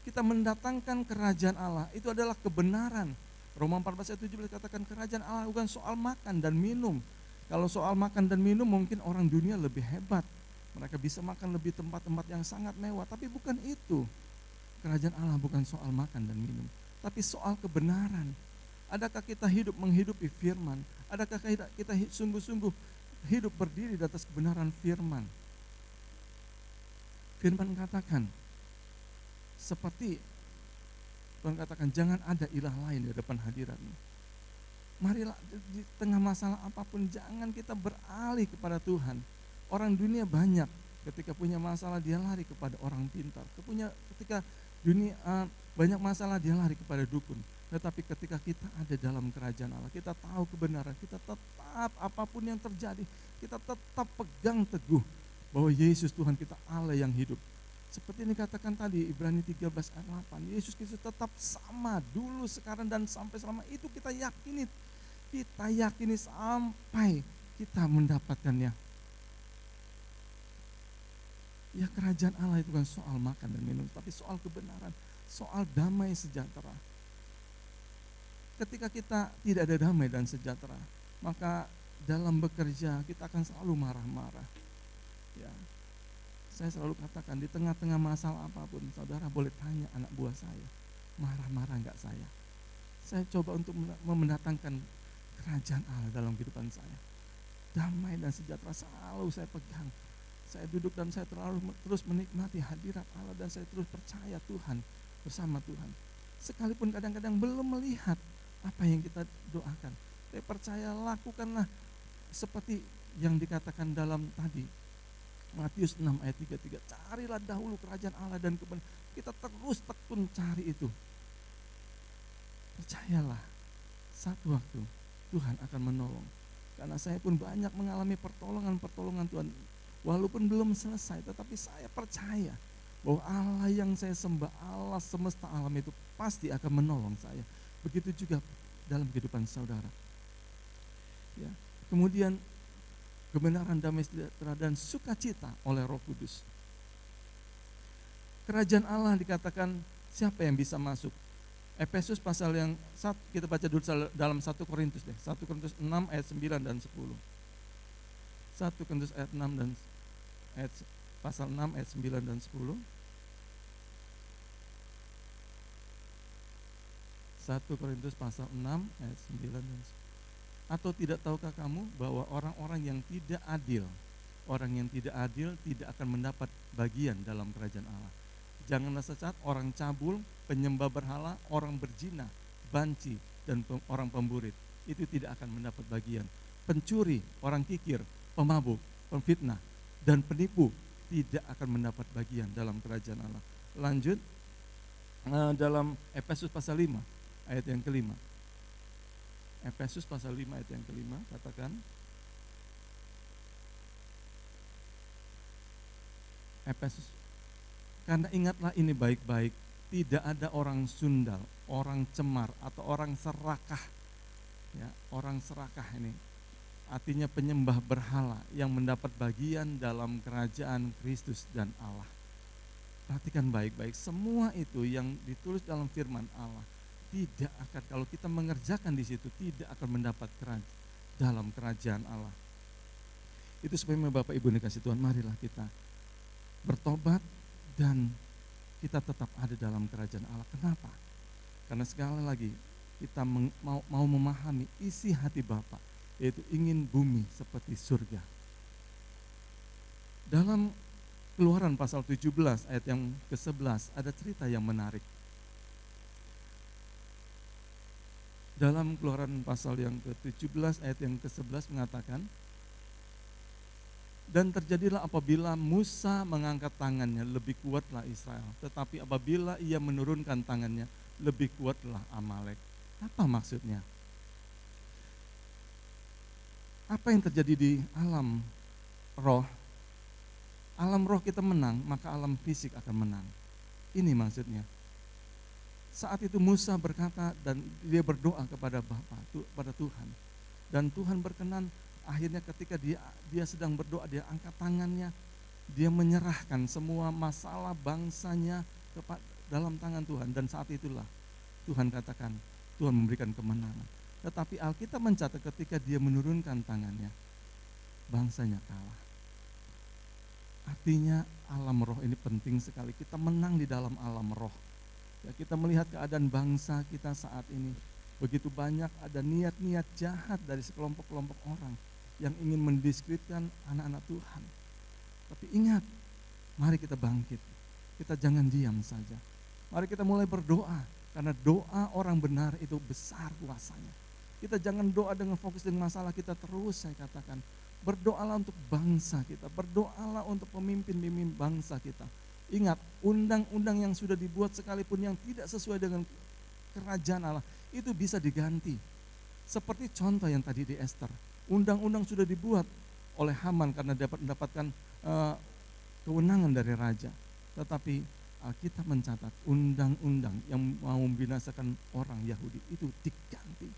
Kita mendatangkan kerajaan Allah, itu adalah kebenaran. Roma 14 ayat 17 katakan kerajaan Allah bukan soal makan dan minum. Kalau soal makan dan minum mungkin orang dunia lebih hebat. Mereka bisa makan lebih tempat-tempat yang sangat mewah, tapi bukan itu. Kerajaan Allah bukan soal makan dan minum, tapi soal kebenaran. Adakah kita hidup menghidupi firman? Adakah kita sungguh-sungguh hidup berdiri di atas kebenaran firman? Firman katakan, seperti Tuhan katakan, jangan ada ilah lain di depan hadiratmu. Marilah di tengah masalah apapun, jangan kita beralih kepada Tuhan. Orang dunia banyak, ketika punya masalah dia lari kepada orang pintar. Ketika dunia banyak masalah dia lari kepada dukun. Tetapi ketika kita ada dalam kerajaan Allah, kita tahu kebenaran, kita tetap apapun yang terjadi, kita tetap pegang teguh bahwa Yesus Tuhan kita Allah yang hidup. Seperti ini katakan tadi Ibrani 13 ayat 8, Yesus Kristus tetap sama dulu, sekarang, dan sampai selama itu kita yakini. Kita yakini sampai kita mendapatkannya. Ya, kerajaan Allah itu bukan soal makan dan minum, tapi soal kebenaran, soal damai sejahtera. Ketika kita tidak ada damai dan sejahtera, maka dalam bekerja kita akan selalu marah-marah. Ya, saya selalu katakan di tengah-tengah masalah apapun, saudara boleh tanya anak buah saya, marah-marah enggak saya? Saya coba untuk mendatangkan kerajaan Allah dalam kehidupan saya. Damai dan sejahtera selalu saya pegang. Saya duduk dan saya terus menikmati hadirat Allah, dan saya terus percaya Tuhan, bersama Tuhan. Sekalipun kadang-kadang belum melihat apa yang kita doakan, saya percaya lakukanlah seperti yang dikatakan dalam tadi Matius 6 ayat 33, carilah dahulu kerajaan Allah dan kebenaran. Kita terus tekun cari itu. Percayalah, satu waktu Tuhan akan menolong. Karena saya pun banyak mengalami pertolongan Tuhan. Walaupun belum selesai, tetapi saya percaya bahwa Allah yang saya sembah, Allah semesta alam itu pasti akan menolong saya. Begitu juga dalam kehidupan saudara. Ya. Kemudian kebenaran, damai sejahtera dan sukacita oleh Roh Kudus. Kerajaan Allah dikatakan siapa yang bisa masuk? Efesus pasal yang kita baca dulu dalam 1 Korintus deh. 1 Korintus 6 ayat 9 dan 10. 1 Korintus ayat 6 dan pasal 6 ayat 9 dan 10. 1 Korintus pasal 6 ayat 9 dan 10. Atau tidak tahukah kamu bahwa orang-orang yang tidak adil tidak akan mendapat bagian dalam kerajaan Allah. Janganlah sesat, orang cabul, penyembah berhala, orang berzina, banci, dan orang pemburit, itu tidak akan mendapat bagian. Pencuri, orang kikir, pemabuk, pemfitnah, dan penipu tidak akan mendapat bagian dalam kerajaan Allah. Lanjut dalam Efesus pasal 5 ayat yang kelima. Efesus pasal 5 ayat yang kelima katakan, Efesus, karena ingatlah ini baik-baik, tidak ada orang sundal, orang cemar, atau orang serakah. Ya, orang serakah ini artinya penyembah berhala yang mendapat bagian dalam kerajaan Kristus dan Allah. Perhatikan baik-baik, semua itu yang ditulis dalam firman Allah tidak akan, kalau kita mengerjakan di situ, tidak akan mendapat dalam kerajaan Allah. Itu sebabnya Bapak Ibu dikasih Tuhan, marilah kita bertobat dan kita tetap ada dalam kerajaan Allah. Kenapa? Karena sekali lagi kita mau memahami isi hati Bapa, yaitu ingin bumi seperti surga. Dalam Keluaran pasal 17 ayat yang ke-11 ada cerita yang menarik. Dalam Keluaran pasal yang ke-17 ayat yang ke-11 mengatakan, dan terjadilah apabila Musa mengangkat tangannya, lebih kuatlah Israel. Tetapi apabila ia menurunkan tangannya, lebih kuatlah Amalek. Apa maksudnya? Apa yang terjadi di alam roh? Alam roh kita menang, maka alam fisik akan menang. Ini maksudnya. Saat itu Musa berkata dan dia berdoa kepada Bapa, kepada Tuhan. Dan Tuhan berkenan, akhirnya ketika dia sedang berdoa, dia angkat tangannya, dia menyerahkan semua masalah bangsanya dalam tangan Tuhan. Dan saat itulah Tuhan katakan, Tuhan memberikan kemenangan. Tetapi Alkitab mencatat ketika dia menurunkan tangannya, bangsanya kalah. Artinya alam roh ini penting sekali. Kita menang di dalam alam roh. Ya, kita melihat keadaan bangsa kita saat ini. Begitu banyak ada niat-niat jahat dari sekelompok-kelompok orang yang ingin mendiskreditkan anak-anak Tuhan. Tapi ingat, mari kita bangkit. Kita jangan diam saja. Mari kita mulai berdoa. Karena doa orang benar itu besar kuasanya. Kita jangan doa dengan fokus dengan masalah kita terus, saya katakan. Berdoalah untuk bangsa kita, berdoalah untuk pemimpin-pemimpin bangsa kita. Ingat, undang-undang yang sudah dibuat sekalipun yang tidak sesuai dengan kerajaan Allah, itu bisa diganti. Seperti contoh yang tadi di Esther, undang-undang sudah dibuat oleh Haman karena dapat mendapatkan kewenangan dari raja. Tetapi Alkitab mencatat undang-undang yang mau membinasakan orang Yahudi itu diganti.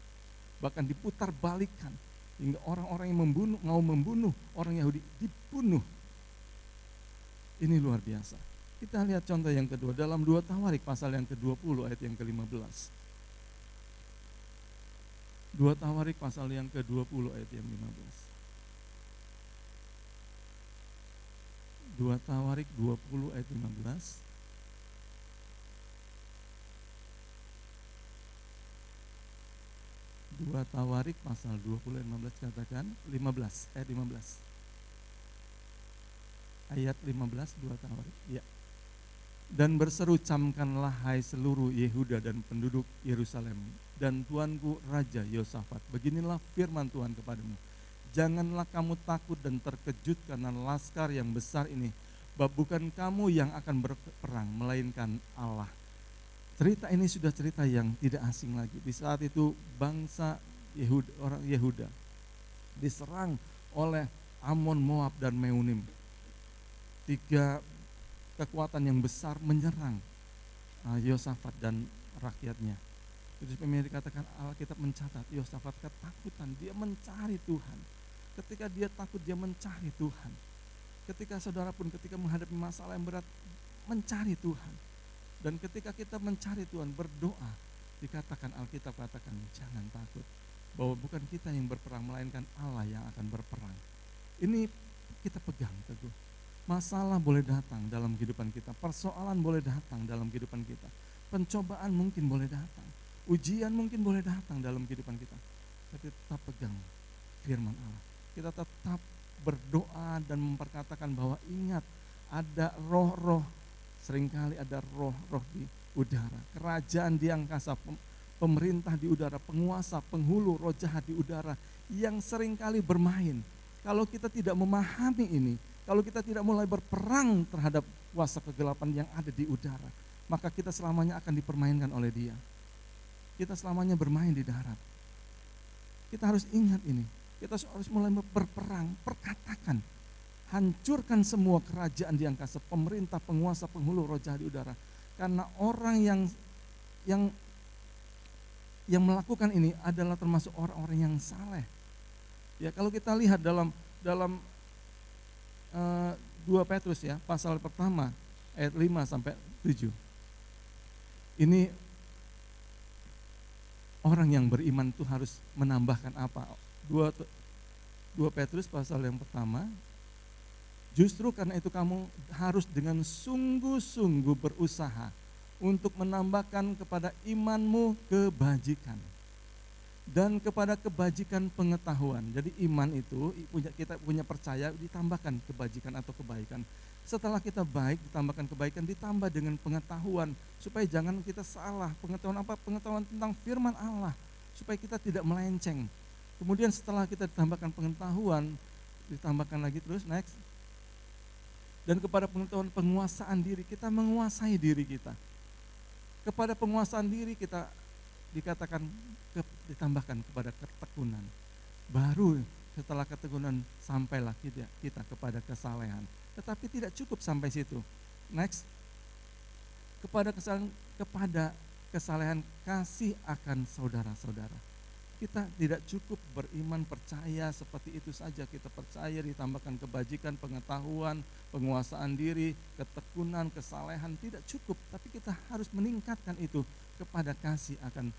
Bahkan diputar balikan. Hingga orang-orang yang mau membunuh orang Yahudi dibunuh. Ini luar biasa. Kita lihat contoh yang kedua dalam 2 Tawarik pasal yang ke-20 ayat yang ke-15. 2 Tawarik pasal yang ke-20 ayat yang 15. 2 Tawarik 20 ayat 15. 2 Tawarik pasal 20 ayat 15 katakan 15 ayat 15. Ayat 15 2 Tawarik. Ya. Dan berseru camkanlah hai seluruh Yehuda dan penduduk Yerusalem dan tuanku Raja Yosafat. Beginilah firman Tuhan kepadamu. Janganlah kamu takut dan terkejut karena laskar yang besar ini. Sebab bukan kamu yang akan berperang melainkan Allah. Cerita ini sudah cerita yang tidak asing lagi. Di saat itu bangsa Yehuda, orang Yehuda diserang oleh Amon, Moab, dan Meunim. 3 kekuatan yang besar menyerang Yosafat dan rakyatnya. Itu sebabnya dikatakan Alkitab mencatat Yosafat ketakutan, dia mencari Tuhan. Ketika dia takut dia mencari Tuhan. Ketika saudara pun ketika menghadapi masalah yang berat mencari Tuhan. Dan ketika kita mencari Tuhan, berdoa, dikatakan Alkitab katakan jangan takut. Bahwa bukan kita yang berperang, melainkan Allah yang akan berperang. Ini kita pegang teguh. Masalah boleh datang dalam kehidupan kita. Persoalan boleh datang dalam kehidupan kita. Pencobaan mungkin boleh datang. Ujian mungkin boleh datang dalam kehidupan kita. Tapi tetap pegang firman Allah. Kita tetap berdoa dan memperkatakan bahwa ingat ada roh-roh. Seringkali ada roh-roh di udara, kerajaan di angkasa, pemerintah di udara, penguasa, penghulu, roh jahat di udara yang seringkali bermain. Kalau kita tidak memahami ini, kalau kita tidak mulai berperang terhadap kuasa kegelapan yang ada di udara, maka kita selamanya akan dipermainkan oleh dia. Kita selamanya bermain di darat. Kita harus ingat ini, kita harus mulai berperang, perkatakan. Hancurkan semua kerajaan di angkasa, pemerintah, penguasa, penghulu, roh jahat di udara. Karena orang yang melakukan ini adalah termasuk orang-orang yang saleh. Ya, kalau kita lihat dalam 2 Petrus ya, pasal pertama ayat 5 sampai 7. Ini orang yang beriman itu harus menambahkan apa? 2 2 Petrus pasal yang pertama, justru karena itu kamu harus dengan sungguh-sungguh berusaha untuk menambahkan kepada imanmu kebajikan dan kepada kebajikan pengetahuan. Jadi iman itu kita punya percaya, ditambahkan kebajikan atau kebaikan. Setelah kita baik, ditambahkan kebaikan, ditambah dengan pengetahuan, supaya jangan kita salah. Pengetahuan apa? Pengetahuan tentang firman Allah, supaya kita tidak melenceng. Kemudian setelah kita ditambahkan pengetahuan, ditambahkan lagi terus, next. Dan kepada pengetahuan penguasaan diri, kita menguasai diri kita. Kepada penguasaan diri kita dikatakan ditambahkan kepada ketekunan. Baru setelah ketekunan sampailah kita kepada kesalehan. Tetapi tidak cukup sampai situ. Next. Kepada kesalehan kasih akan saudara-saudara. Kita tidak cukup beriman percaya seperti itu saja. Kita percaya ditambahkan kebajikan, pengetahuan, penguasaan diri, ketekunan, kesalehan, tidak cukup. Tapi kita harus meningkatkan itu kepada kasih akan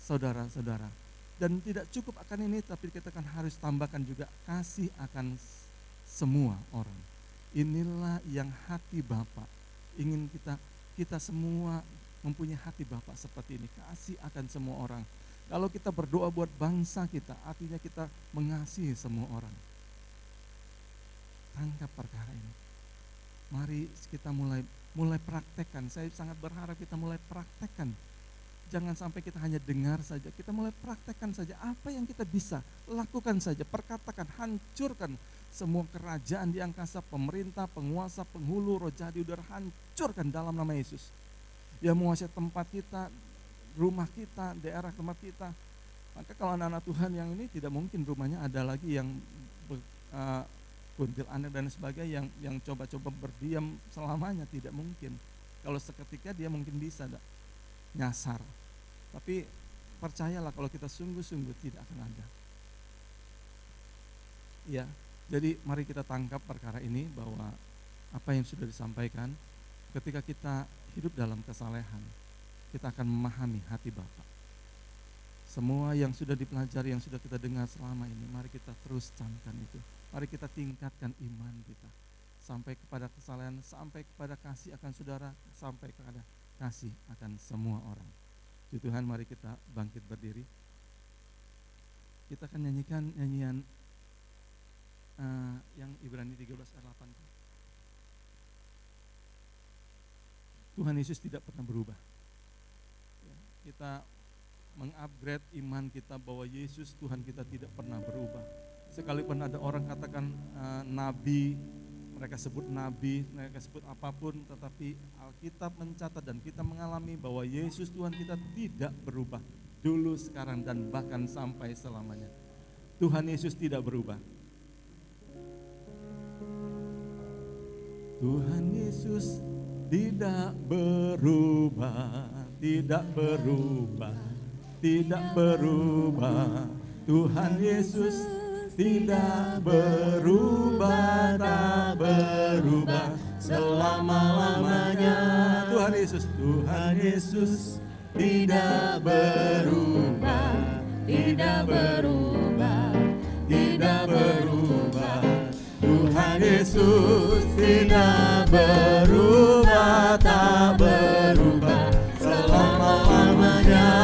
saudara-saudara. Dan tidak cukup akan ini, tapi kita kan harus tambahkan juga kasih akan semua orang. Inilah yang hati Bapa ingin kita semua mempunyai hati Bapa seperti ini, kasih akan semua orang. Kalau kita berdoa buat bangsa kita, artinya kita mengasihi semua orang. Tangkap perkara ini. Mari kita mulai praktekkan. Saya sangat berharap kita mulai praktekkan. Jangan sampai kita hanya dengar saja, kita mulai praktekkan saja apa yang kita bisa, lakukan saja, perkatakan, hancurkan semua kerajaan di angkasa, pemerintah, penguasa, penghulu, roh jahat di udara, hancurkan dalam nama Yesus. Yang menguasai tempat kita, rumah kita, daerah tempat kita. Maka kalau anak-anak Tuhan yang ini tidak mungkin rumahnya ada lagi yang kuntilanak dan sebagainya yang coba-coba berdiam selamanya, tidak mungkin. Kalau seketika dia mungkin bisa nyasar. Tapi percayalah kalau kita sungguh-sungguh tidak akan ada. Ya, jadi mari kita tangkap perkara ini bahwa apa yang sudah disampaikan, ketika kita hidup dalam kesalehan, kita akan memahami hati Bapa. Semua yang sudah dipelajari, yang sudah kita dengar selama ini, mari kita terus camkan itu. Mari kita tingkatkan iman kita sampai kepada kesalehan, sampai kepada kasih akan saudara, sampai kepada kasih akan semua orang. Puji Tuhan, mari kita bangkit berdiri. Kita akan nyanyikan nyanyian yang Ibrani 13 ayat 8. Tuhan Yesus tidak pernah berubah. Kita mengupgrade iman kita bahwa Yesus Tuhan kita tidak pernah berubah. Sekalipun ada orang katakan nabi, mereka sebut nabi, mereka sebut apapun, tetapi Alkitab mencatat dan kita mengalami bahwa Yesus Tuhan kita tidak berubah. Dulu, sekarang, dan bahkan sampai selamanya. Tuhan Yesus tidak berubah. Tuhan Yesus tidak berubah, tidak berubah, tidak berubah. Tuhan Yesus tidak berubah, tak berubah selama-lamanya. Tuhan Yesus tidak berubah, tidak berubah, tidak berubah. Tuhan Yesus tidak berubah, tak berubah selama-lamanya.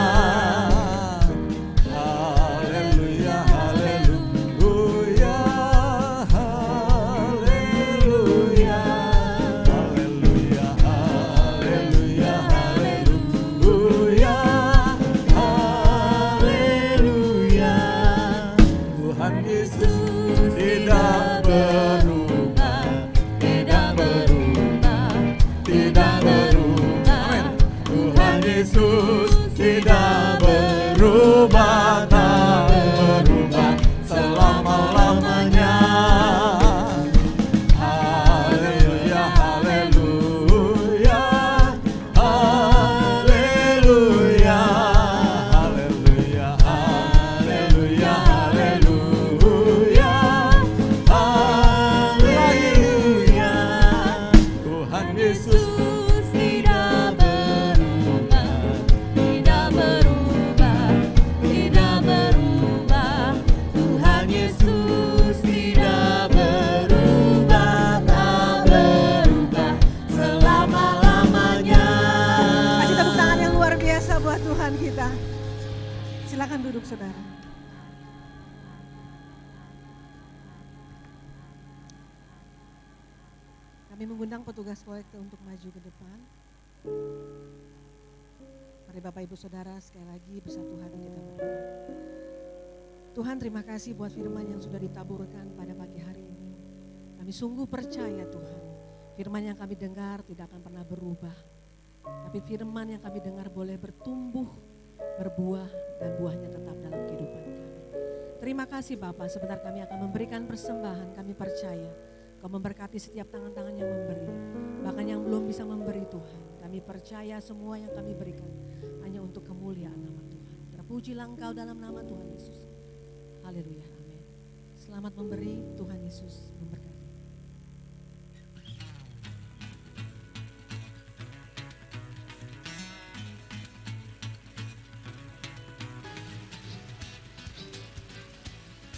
Tidak berubah, tidak Silakan duduk saudara. Kami mengundang petugas kolektor untuk maju ke depan. Mari Bapak Ibu Saudara sekali lagi bersatu hati kita berdoa. Tuhan terima kasih buat firman yang sudah ditaburkan pada pagi hari ini. Kami sungguh percaya Tuhan, firman yang kami dengar tidak akan pernah berubah. Tapi firman yang kami dengar boleh bertumbuh, berbuah dan buahnya tetap dalam kehidupan kami. Terima kasih Bapak, sebentar kami akan memberikan persembahan, kami percaya Kau memberkati setiap tangan-tangan yang memberi, bahkan yang belum bisa memberi Tuhan. Kami percaya semua yang kami berikan hanya untuk kemuliaan nama Tuhan. Terpujilah Engkau dalam nama Tuhan Yesus. Haleluya, amin. Selamat memberi, Tuhan Yesus memberkati.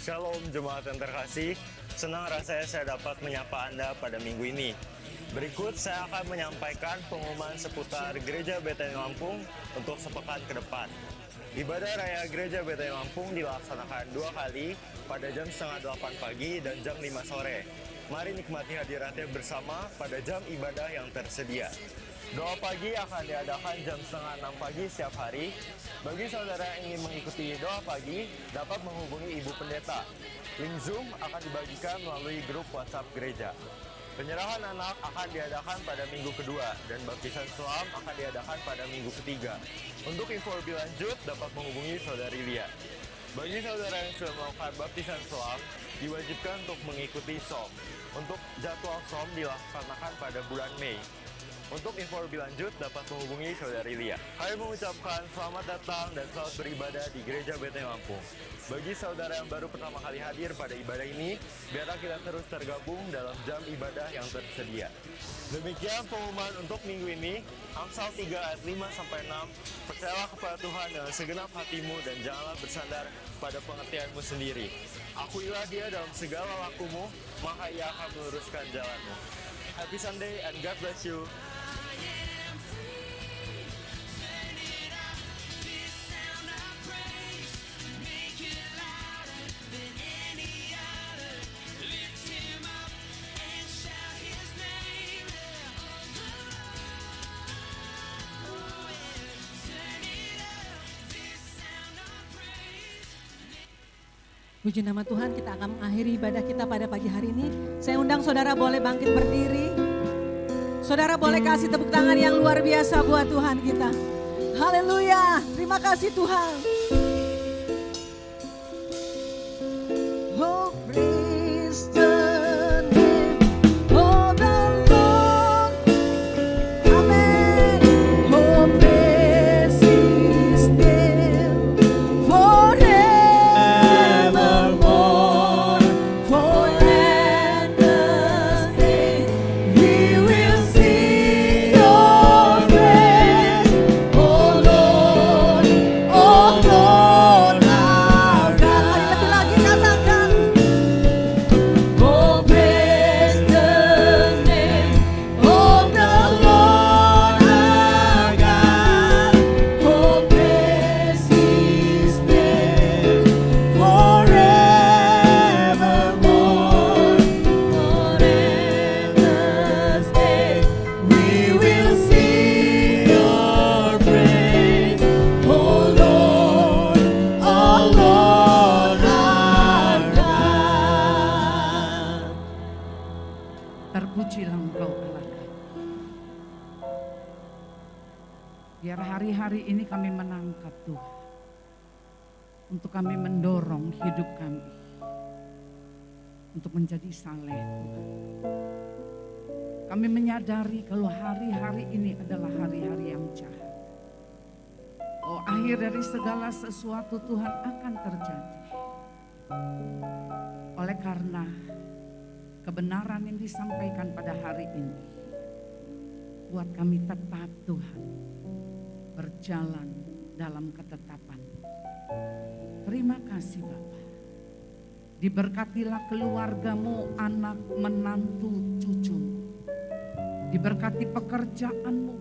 Shalom jemaat yang terkasih, senang rasanya saya dapat menyapa Anda pada minggu ini. Berikut saya akan menyampaikan pengumuman seputar Gereja Betani Lampung untuk sepekan ke depan. Ibadah Raya Gereja Betani Lampung dilaksanakan 2 kali pada jam setengah 8 pagi dan jam 5 sore. Mari nikmati hadiratnya bersama pada jam ibadah yang tersedia. Doa pagi akan diadakan jam setengah 6 pagi setiap hari. Bagi saudara yang ingin mengikuti doa pagi, dapat menghubungi Ibu Pendeta. Link Zoom akan dibagikan melalui grup WhatsApp gereja. Penyerahan anak akan diadakan pada minggu kedua dan baptisan selam akan diadakan pada minggu ketiga. Untuk info lebih lanjut dapat menghubungi saudari Lia. Bagi saudara yang sudah melakukan baptisan selam, diwajibkan untuk mengikuti SOM. Untuk jadwal SOM dilaksanakan pada bulan Mei. Untuk info lebih lanjut dapat menghubungi saudari Lia. Kami mengucapkan selamat datang dan selamat beribadah di Gereja Betani Lampung. Bagi saudara yang baru pertama kali hadir pada ibadah ini, biarlah kita terus tergabung dalam jam ibadah yang tersedia. Demikian pengumuman untuk minggu ini. Amsal 3 ayat 5-6. Percayalah kepada Tuhan dengan segenap hatimu dan janganlah bersandar pada pengertianmu sendiri. Akuilah Dia dalam segala lakumu, maka Ia akan meluruskan jalanmu. Happy Sunday and God bless you. Puji nama Tuhan, kita akan mengakhiri ibadah kita pada pagi hari ini. Saya undang saudara boleh bangkit berdiri. Saudara boleh kasih tepuk tangan yang luar biasa buat Tuhan kita. Haleluya, terima kasih Tuhan. Oh, praise the name of the Lord. Amen. Oh, praise His name forevermore. For endless days we will sing your praise. Oh Lord, our God. Mari lebih lagi katakan. Oh, praise the name of the Lord our God. Oh, praise His name forevermore. For endless days we will sing your praise. Oh Lord, our God. Terpujilah Engkau Allah kami. Biar hari-hari ini kami menangkap Tuhan. Untuk kami mendorong hidup kami. Untuk menjadi saleh Tuhan. Kami menyadari kalau hari-hari ini adalah hari-hari yang jahat. Oh, akhir dari segala sesuatu Tuhan akan terjadi. Oleh karena kebenaran yang disampaikan pada hari ini, buat kami tetap Tuhan berjalan dalam ketetapan. Terima kasih Bapa. Diberkatilah keluargamu, anak, menantu, cucumu. Diberkati pekerjaanmu,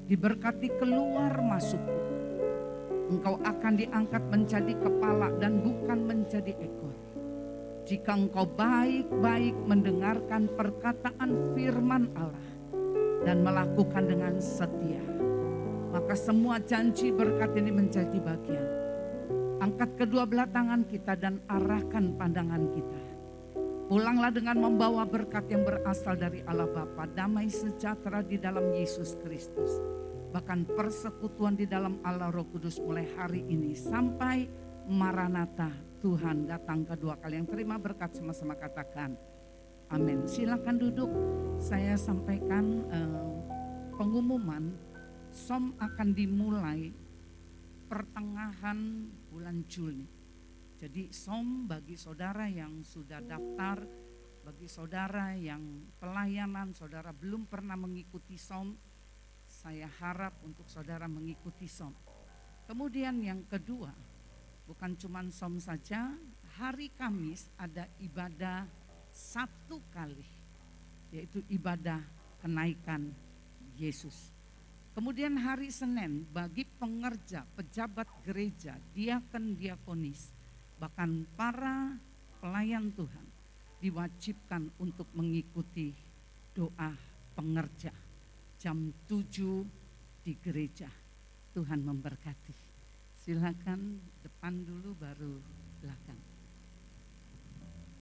diberkati keluar masukmu. Engkau akan diangkat menjadi kepala dan bukan menjadi ekor. Jika engkau baik-baik mendengarkan perkataan firman Allah dan melakukan dengan setia, maka semua janji berkat ini menjadi bagian. Angkat kedua belah tangan kita dan arahkan pandangan kita. Pulanglah dengan membawa berkat yang berasal dari Allah Bapa, damai sejahtera di dalam Yesus Kristus. Bahkan persekutuan di dalam Allah Roh Kudus mulai hari ini sampai Maranatha, Tuhan datang kedua kali. Yang terima berkat sama-sama katakan amin. Silakan duduk. Saya sampaikan pengumuman SOM akan dimulai pertengahan bulan Juli. Jadi SOM bagi saudara yang sudah daftar, bagi saudara yang pelayanan, saudara belum pernah mengikuti SOM, saya harap untuk saudara mengikuti SOM. Kemudian yang kedua, bukan cuma SOM saja, hari Kamis ada ibadah 1 kali, yaitu ibadah kenaikan Yesus. Kemudian hari Senin bagi pengerja, pejabat gereja, diaken, diakonis, bahkan para pelayan Tuhan diwajibkan untuk mengikuti doa pengerja jam 7 di gereja. Tuhan memberkati. Silakan depan dulu baru belakang.